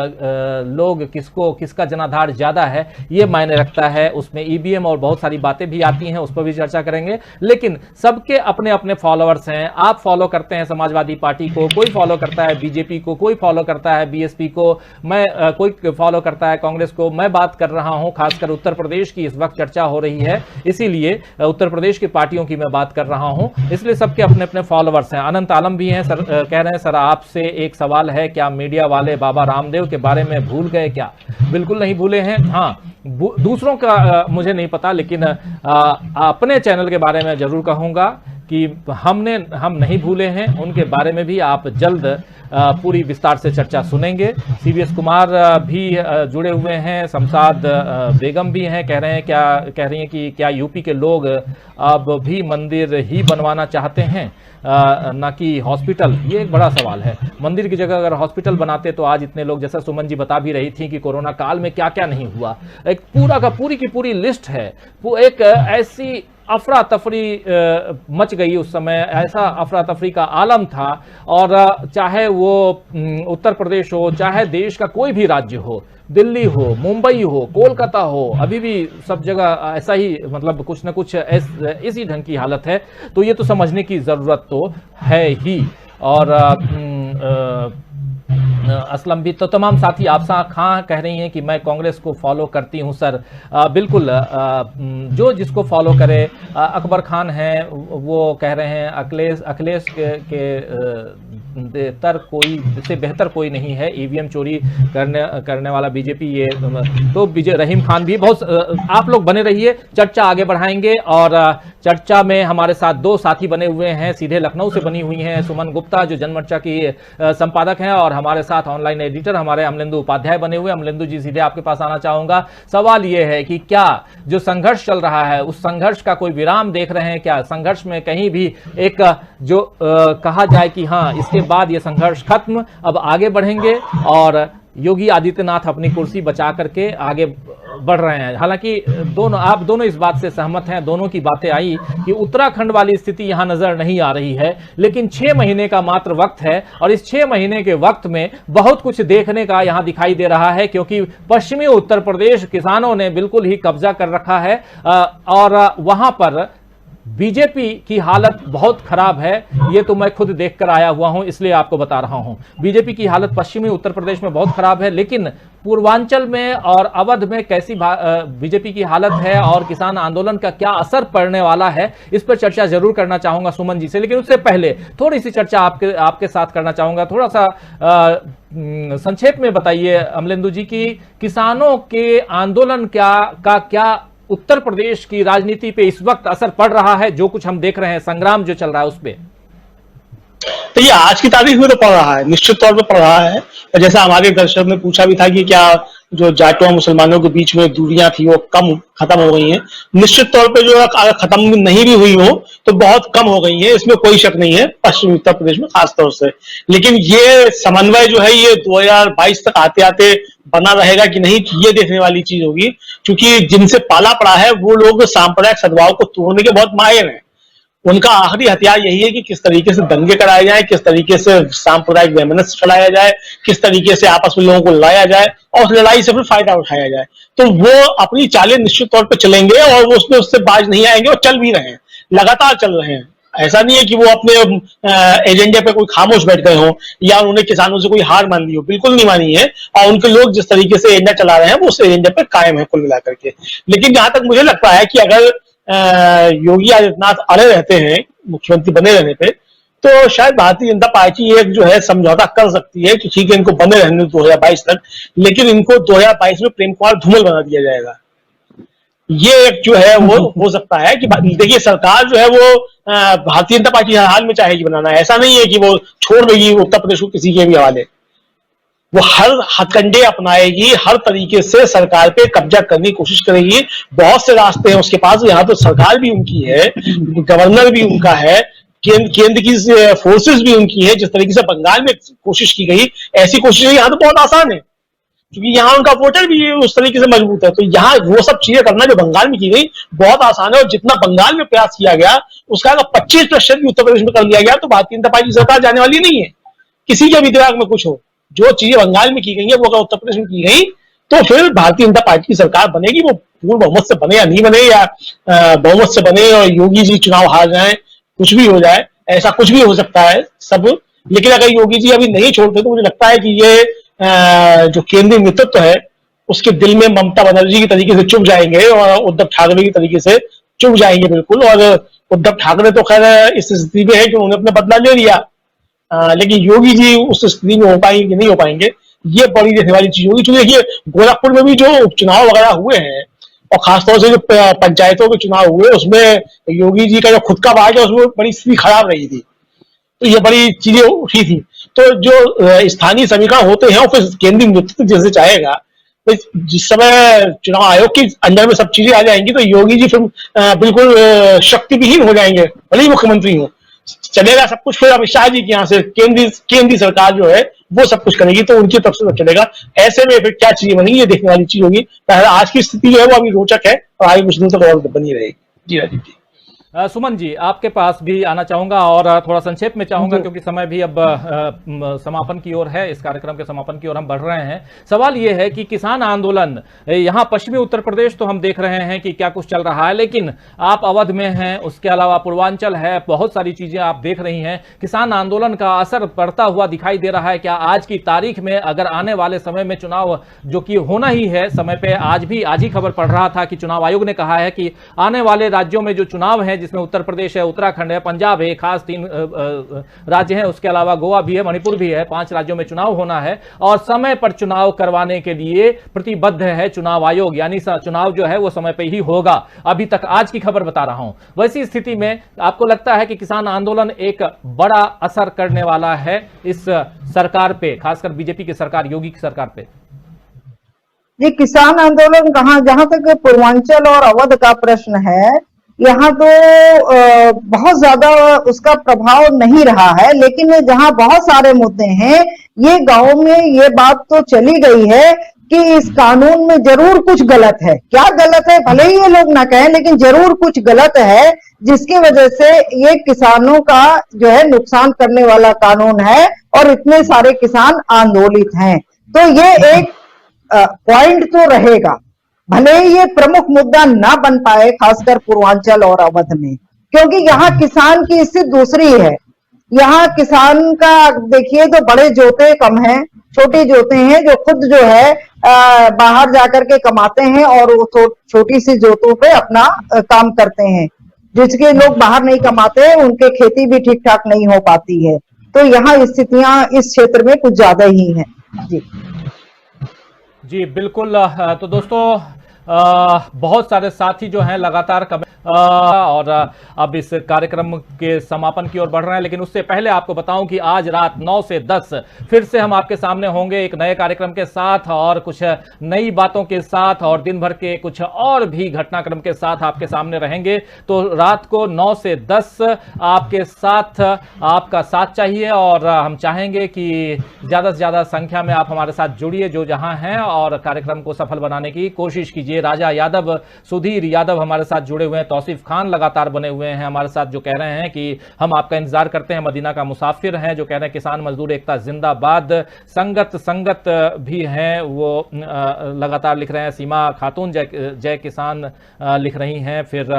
लोग किसका जनाधार ज्यादा है ये मायने रखता है। उसमें ईवीएम और बहुत सारी बातें भी आती हैं, उस पर भी चर्चा करेंगे। लेकिन सबके अपने अपने फॉलोअर्स हैं। आप फॉलो करते हैं समाजवादी पार्टी को, कोई फॉलो करता है बीजेपी को, कोई फॉलो करता है बीएसपी को, कोई फॉलो करता है कांग्रेस को। मैं बात कर रहा हूं खासकर उत्तर प्रदेश की, इस वक्त चर्चा हो रही है, इसीलिए उत्तर प्रदेश की पार्टियों की मैं बात कर रहा हूं, इसलिए सबके अपने अपने फॉलोअर्स हैं। अनंत आलम भी हैं सर, कह रहे हैं सर आपसे एक सवाल है, क्या मीडिया वाले बाबा रामदेव के बारे में भूल गए क्या? बिल्कुल नहीं भूले हैं। हाँ, दूसरों का मुझे नहीं पता, लेकिन अपने चैनल के बारे में जरूर कहूंगा कि हम नहीं भूले हैं, उनके बारे में भी आप जल्द पूरी विस्तार से चर्चा सुनेंगे। सीवीएस कुमार भी जुड़े हुए हैं, शमशाद बेगम भी हैं, कह रही हैं कि क्या यूपी के लोग अब भी मंदिर ही बनवाना चाहते हैं ना कि हॉस्पिटल? ये एक बड़ा सवाल है। मंदिर की जगह अगर हॉस्पिटल बनाते तो आज इतने लोग, जैसा सुमन जी बता भी रही थी कि कोरोना काल में क्या क्या नहीं हुआ, एक पूरी की पूरी लिस्ट है। एक ऐसी अफरा तफरी मच गई उस समय, ऐसा अफरा तफरी का आलम था, और चाहे वो उत्तर प्रदेश हो, चाहे देश का कोई भी राज्य हो, दिल्ली हो, मुंबई हो, कोलकाता हो, अभी भी सब जगह ऐसा ही, मतलब कुछ न कुछ इसी ढंग की हालत है। तो ये तो समझने की जरूरत तो है ही। और असलम भी, तो तमाम साथी आपसा खां कह रही हैं कि मैं कांग्रेस को फॉलो करती हूं सर। बिल्कुल, जो जिसको फॉलो करे। अकबर खान हैं वो कह रहे हैं अखिलेश के इससे बेहतर कोई नहीं है। ईवीएम चोरी करने वाला बीजेपी, ये तो रहीम खान भी बहुत। आप लोग बने रहिए, चर्चा आगे बढ़ाएंगे। और चर्चा में हमारे साथ दो साथी बने हुए हैं, सीधे लखनऊ से बनी हुई हैं सुमन गुप्ता जो जनमोर्चा की संपादक हैं, और हमारे साथ ऑनलाइन एडिटर हमारे अमलेंदु उपाध्याय बने हुए। अमलेंदु जी, सीधे आपके पास आना चाहूंगा। सवाल यह है कि क्या जो संघर्ष चल रहा है उस संघर्ष का कोई विराम देख रहे हैं क्या? संघर्ष में कहीं भी एक जो कहा जाए कि हाँ इसके बाद ये संघर्ष खत्म, अब आगे बढ़ेंगे और योगी आदित्यनाथ अपनी कुर्सी बचा करके आगे बढ़ रहे हैं। हालांकि आप दोनों इस बात से सहमत हैं, दोनों की बातें आई कि उत्तराखंड वाली स्थिति यहां नजर नहीं आ रही है, लेकिन 6 महीने का मात्र वक्त है और इस 6 महीने के वक्त में बहुत कुछ देखने का यहां दिखाई दे रहा है, क्योंकि पश्चिमी उत्तर प्रदेश किसानों ने बिल्कुल ही कब्जा कर रखा है और वहां पर बीजेपी की हालत बहुत खराब है। ये तो मैं खुद देखकर आया हुआ हूं, इसलिए आपको बता रहा हूं। बीजेपी की हालत पश्चिमी उत्तर प्रदेश में बहुत खराब है, लेकिन पूर्वांचल में और अवध में कैसी बीजेपी की हालत है और किसान आंदोलन का क्या असर पड़ने वाला है, इस पर चर्चा जरूर करना चाहूंगा सुमन जी से। लेकिन उससे पहले थोड़ी सी चर्चा आपके साथ करना चाहूंगा। थोड़ा सा संक्षेप में बताइए अमलेंदु जी की किसानों के आंदोलन का क्या उत्तर प्रदेश की राजनीति पे इस वक्त असर पड़ रहा है, जो कुछ हम देख रहे हैं, संग्राम जो चल रहा है उस पे? तो ये आज की तारीख में तो पड़ रहा है, निश्चित तौर पे पड़ रहा है। और जैसा हमारे दर्शक ने पूछा भी था कि क्या जो जाटों मुसलमानों के बीच में दूरियां थी वो खत्म हो गई हैं, निश्चित तौर पे जो अगर खत्म नहीं भी हुई हो तो बहुत कम हो गई है, इसमें कोई शक नहीं है, पश्चिमी उत्तर प्रदेश में खास तौर से। लेकिन ये समन्वय जो है ये 2022 तक आते आते बना रहेगा कि नहीं, ये देखने वाली चीज होगी, क्योंकि जिनसे पाला पड़ा है वो लोग सांप्रदायिक सद्भाव को तोड़ने के बहुत माहिर हैं। उनका आखिरी हथियार यही है कि किस तरीके से दंगे कराए जाए, किस तरीके से सांप्रदायिक वैमनस्य फैलाया जाए, किस तरीके से आपस में लोगों को लड़ाया जाए और उस लड़ाई से फिर फायदा उठाया जाए। तो वो अपनी चालें निश्चित तौर पर चलेंगे और वो उससे बाज नहीं आएंगे और चल भी रहे हैं, लगातार चल रहे हैं। ऐसा नहीं है कि वो अपने एजेंडे पे कोई खामोश बैठ गए हों या उन्होंने किसानों से कोई हार मान ली हो, बिल्कुल नहीं मानी है। और उनके लोग जिस तरीके से एजेंडा चला रहे हैं वो उस एजेंडे पे कायम है कुल मिलाकर के। लेकिन जहां तक मुझे लगता है कि अगर योगी आदित्यनाथ अड़े रहते हैं मुख्यमंत्री बने रहने पे, तो शायद भारतीय जनता पार्टी एक जो है समझौता कर सकती है कि ठीक है इनको बने रहने 2022 तक, लेकिन इनको 2022 में प्रेम कुमार धूमल बना दिया जाएगा। ये एक जो है वो हो सकता है कि देखिए सरकार जो है वो भारतीय जनता पार्टी हर हाल में चाहेगी बनाना, ऐसा नहीं है कि वो छोड़ देगी उत्तर प्रदेश को किसी के भी हवाले। वो हर हथकंडे अपनाएगी, हर तरीके से सरकार पे कब्जा करने की कोशिश करेगी। बहुत से रास्ते हैं उसके पास, यहाँ तो सरकार भी उनकी है, गवर्नर भी उनका है, केंद्र की फोर्सेस भी उनकी है। जिस तरीके से बंगाल में कोशिश की गई, ऐसी कोशिश यहाँ तो बहुत आसान है, क्योंकि यहाँ उनका वोटर भी उस तरीके से मजबूत है। तो यहाँ वो सब चीजें करना जो बंगाल में की गई बहुत आसान है। और जितना बंगाल में प्रयास किया गया उसका अगर 25% भी उत्तर प्रदेश में कर लिया गया तो भारतीय जनता पार्टी सरकार जाने वाली नहीं है, किसी के भी दिमाग में कुछ हो। जो चीजें बंगाल में की गई है वो अगर उत्तर प्रदेश में की गई तो फिर भारतीय जनता पार्टी की सरकार बनेगी। वो पूर्ण बहुमत से बने या नहीं बने, या बहुमत से बने और योगी जी चुनाव हार जाए, कुछ भी हो जाए, ऐसा कुछ भी हो सकता है सब। लेकिन अगर योगी जी अभी नहीं छोड़ते तो मुझे लगता है कि ये जो केंद्रीय नेतृत्व है उसके दिल में ममता बनर्जी की तरीके से चुभ जाएंगे और उद्धव ठाकरे की तरीके से चुभ जाएंगे बिल्कुल। और उद्धव ठाकरे तो खैर इस स्थिति में है कि उन्होंने अपना बदला ले लिया, लेकिन योगी जी उस स्थिति में हो पाएंगे कि नहीं हो पाएंगे, ये बड़ी देखने वाली चीज होगी। क्योंकि देखिए गोरखपुर में भी जो उपचुनाव वगैरह हुए हैं और खासतौर से जो पंचायतों के चुनाव हुए उसमें योगी जी का जो खुद का भाग है उसमें बड़ी स्थिति खराब रही थी, तो ये बड़ी चीजें उठी थी। तो जो स्थानीय समीकरण होते हैं और फिर केंद्रीय नेतृत्व जैसे चाहेगा, तो जिस समय चुनाव आयोग की अंडर में सब चीजें आ जाएंगी तो योगी जी फिर बिल्कुल शक्तिविहीन हो जाएंगे, भले ही मुख्यमंत्री हो। चलेगा सब कुछ फिर अमित शाह जी के यहाँ से, केंद्रीय सरकार जो है वो सब कुछ करेगी, तो उनकी तरफ से चलेगा। ऐसे में फिर क्या चीजें बनेगी ये देखने वाली चीज होगी। आज की स्थिति जो है वो अभी रोचक है और आगे कुछ दिन तक और बनी रहेगी। जी राजीव जी। सुमन जी, आपके पास भी आना चाहूंगा और थोड़ा संक्षेप में चाहूंगा क्योंकि समय भी अब समापन की ओर है, इस कार्यक्रम के समापन की ओर हम बढ़ रहे हैं। सवाल यह है कि किसान आंदोलन यहां पश्चिमी उत्तर प्रदेश तो हम देख रहे हैं कि क्या कुछ चल रहा है, लेकिन आप अवध में हैं, उसके अलावा पूर्वांचल है, बहुत सारी चीजें आप देख रही हैं। किसान आंदोलन का असर पड़ता हुआ दिखाई दे रहा है क्या आज की तारीख में? अगर आने वाले समय में चुनाव जो कि होना ही है समय पे, आज ही खबर पढ़ रहा था कि चुनाव आयोग ने कहा है कि आने वाले राज्यों में जो चुनाव है जिसमें उत्तर प्रदेश है, उत्तराखंड है, पंजाब है, खास 3 राज्य हैं, उसके अलावा गोवा भी है, मणिपुर भी है। 5 राज्यों में चुनाव होना है और समय पर चुनाव करवाने के लिए प्रतिबद्ध है चुनाव आयोग, यानी चुनाव जो है वो समय पर ही होगा। अभी तक आज की खबर बता रहा हूं। वैसी स्थिति में आपको लगता है कि किसान आंदोलन एक बड़ा असर करने वाला है इस सरकार पे, खासकर बीजेपी की सरकार, योगी की सरकार पे? ये किसान आंदोलन कहाँ, जहां तक पूर्वांचल और अवध का प्रश्न है, यहाँ तो बहुत ज्यादा उसका प्रभाव नहीं रहा है, लेकिन जहां बहुत सारे मुद्दे हैं, ये गांव में ये बात तो चली गई है कि इस कानून में जरूर कुछ गलत है। क्या गलत है भले ही ये लोग ना कहें, लेकिन जरूर कुछ गलत है, जिसकी वजह से ये किसानों का जो है नुकसान करने वाला कानून है और इतने सारे किसान आंदोलित हैं। तो ये एक पॉइंट तो रहेगा, भले ही ये प्रमुख मुद्दा ना बन पाए, खासकर पूर्वांचल और अवध में, क्योंकि यहाँ किसान की स्थिति दूसरी है। यहाँ किसान का देखिए तो बड़े जोते कम हैं, छोटी जोते हैं, जो खुद जो है बाहर जाकर के कमाते हैं और वो छोटी सी जोतों पे अपना काम करते हैं। जिसके लोग बाहर नहीं कमाते, उनके खेती भी ठीक ठाक नहीं हो पाती है। तो यहाँ स्थितियां इस क्षेत्र में कुछ ज्यादा ही हैं। जी बिल्कुल। तो दोस्तों बहुत सारे साथी जो हैं लगातार और अब इस कार्यक्रम के समापन की ओर बढ़ रहे हैं, लेकिन उससे पहले आपको बताऊं कि आज रात 9 से 10 फिर से हम आपके सामने होंगे एक नए कार्यक्रम के साथ और कुछ नई बातों के साथ, और दिन भर के कुछ और भी घटनाक्रम के साथ आपके सामने रहेंगे। तो रात को 9 से 10 आपके साथ, आपका साथ चाहिए और हम चाहेंगे कि ज़्यादा से ज़्यादा संख्या में आप हमारे साथ जुड़िए जो जहां हैं, और कार्यक्रम को सफल बनाने की कोशिश कीजिए। राजा यादव, सुधीर यादव हमारे साथ जुड़े हुए हैं, तौसीफ खान लगातार बने हुए हैं हमारे साथ, जो कह रहे हैं कि हम आपका इंतजार करते हैं। मदीना का मुसाफिर हैं जो कह रहे हैं किसान मजदूर एकता जिंदाबाद। संगत भी हैं, वो लगातार लिख रहे हैं। सीमा खातून जय किसान लिख रही हैं। फिर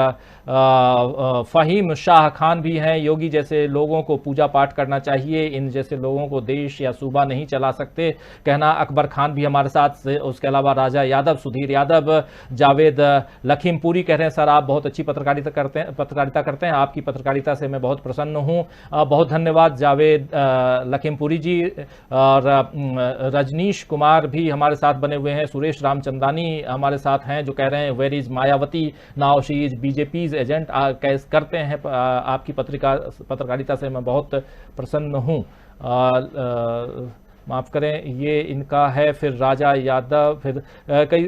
फहीम शाह खान भी हैं, योगी जैसे लोगों को पूजा पाठ करना चाहिए, इन जैसे लोगों को देश या सूबा नहीं चला सकते, कहना अकबर खान भी हमारे साथ। उसके अलावा राजा यादव, सुधीर यादव, जावेद लखीमपुरी कह रहे हैं सर आप बहुत अच्छी पत्रकारिता करते हैं, आपकी पत्रकारिता से मैं बहुत प्रसन्न हूं। बहुत धन्यवाद जावेद लखीमपुरी जी। और रजनीश कुमार भी हमारे साथ बने हुए हैं। सुरेश रामचंदानी हमारे साथ हैं जो कह रहे हैं where is Mayawati now she is BJP's agent. कैसे करते हैं आपकी पत्रकारिता से मैं बहुत प्रसन्न हूं। माफ़ करें, ये इनका है। फिर राजा यादव, फिर कई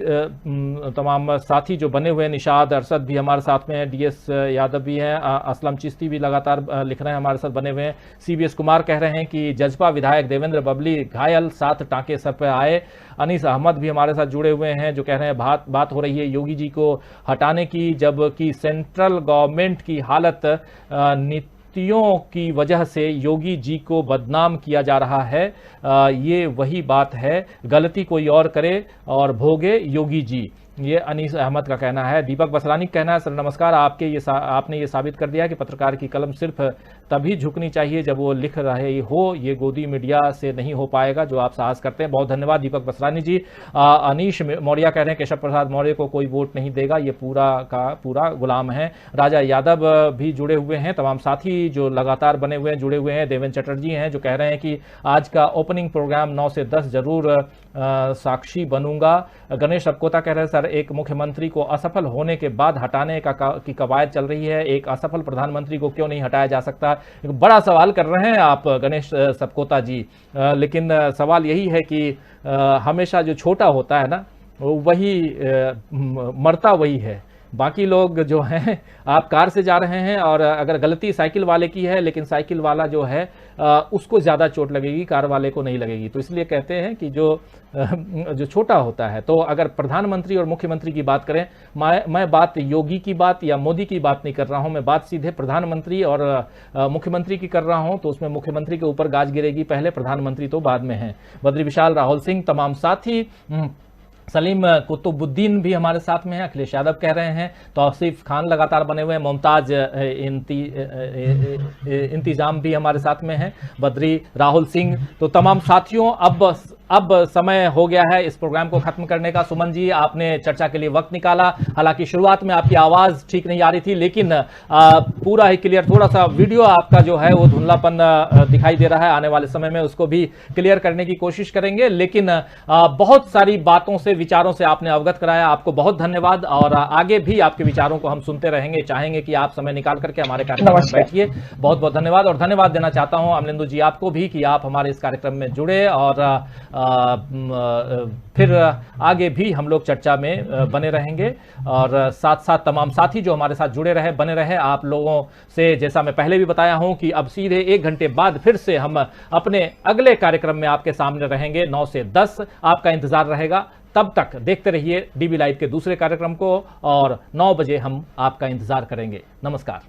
तमाम साथी जो बने हुए हैं। निशाद अरशद भी हमारे साथ में हैं, डीएस यादव भी हैं, असलम चिश्ती भी लगातार लिख रहे हैं हमारे साथ बने हुए हैं। सीबीएस कुमार कह रहे हैं कि जजपा विधायक देवेंद्र बबली घायल, 7 टांके सर पर आए। अनीस अहमद भी हमारे साथ जुड़े हुए हैं जो कह रहे हैं बात हो रही है योगी जी को हटाने की, जबकि सेंट्रल गवर्नमेंट की हालत नीतियों की वजह से योगी जी को बदनाम किया जा रहा है। ये वही बात है, गलती कोई और करे और भोगे योगी जी, ये अनीस अहमद का कहना है। दीपक बसरानी का कहना है सर नमस्कार, आपने ये साबित कर दिया कि पत्रकार की कलम सिर्फ तभी झुकनी चाहिए जब वो लिख रहे हो, ये गोदी मीडिया से नहीं हो पाएगा जो आप साहस करते हैं। बहुत धन्यवाद दीपक बसरानी जी। अनीश मौर्य कह रहे हैं केशव प्रसाद मौर्य को कोई वोट नहीं देगा, ये पूरा का पूरा गुलाम है। राजा यादव भी जुड़े हुए हैं, तमाम साथी जो लगातार बने हुए हैं जुड़े हुए हैं। देवेंद्र चटर्जी हैं जो कह रहे हैं कि आज का ओपनिंग प्रोग्राम 9 से 10 जरूर साक्षी बनूंगा। गणेश अपकोता कह रहे हैं सर एक मुख्यमंत्री को असफल होने के बाद हटाने की कवायद चल रही है, एक असफल प्रधानमंत्री को क्यों नहीं हटाया जा सकता। एक बड़ा सवाल कर रहे हैं आप गणेश सपकोता जी, लेकिन सवाल यही है कि हमेशा जो छोटा होता है ना वही मरता वही है। बाकी लोग जो हैं, आप कार से जा रहे हैं और अगर गलती साइकिल वाले की है, लेकिन साइकिल वाला जो है उसको ज़्यादा चोट लगेगी, कार वाले को नहीं लगेगी। तो इसलिए कहते हैं कि जो छोटा होता है। तो अगर प्रधानमंत्री और मुख्यमंत्री की बात करें, मैं बात योगी की बात या मोदी की बात नहीं कर रहा हूं, मैं बात सीधे प्रधानमंत्री और मुख्यमंत्री की कर रहा हूं। तो उसमें मुख्यमंत्री के ऊपर गाज गिरेगी पहले, प्रधानमंत्री तो बाद में है। बद्री विशाल, राहुल सिंह, तमाम साथी, सलीम कुतुबुद्दीन भी हमारे साथ में हैं। अखिलेश यादव कह रहे हैं, तौसीफ खान लगातार बने हुए हैं। मुमताज इंतजाम भी हमारे साथ में हैं। बद्री, राहुल सिंह, तो तमाम साथियों अब अब समय हो गया है इस प्रोग्राम को खत्म करने का। सुमन जी, आपने चर्चा के लिए वक्त निकाला। हालांकि शुरुआत में आपकी आवाज ठीक नहीं आ रही थी, लेकिन पूरा ही क्लियर, थोड़ा सा वीडियो आपका जो है वो धुंधलापन दिखाई दे रहा है। आने वाले समय में उसको भी क्लियर करने की कोशिश करेंगे, लेकिन बहुत सारी बातों से, विचारों से आपने अवगत कराया। आपको बहुत धन्यवाद, और आगे भी आपके विचारों को हम सुनते रहेंगे। चाहेंगे कि आप समय निकाल करके हमारे कार्यक्रम में बैठिए। बहुत बहुत धन्यवाद। और धन्यवाद देना चाहता हूं अमलेंदु जी आपको भी कि आप हमारे इस कार्यक्रम में जुड़े, और फिर आगे भी हम लोग चर्चा में बने रहेंगे, और साथ साथ तमाम साथी जो हमारे साथ जुड़े रहे, बने रहे। आप लोगों से, जैसा मैं पहले भी बताया हूं, कि अब सीधे 1 घंटे बाद फिर से हम अपने अगले कार्यक्रम में आपके सामने रहेंगे 9 से 10। आपका इंतजार रहेगा। तब तक देखते रहिए डीबी लाइव के दूसरे कार्यक्रम को, और 9 बजे हम आपका इंतजार करेंगे। नमस्कार।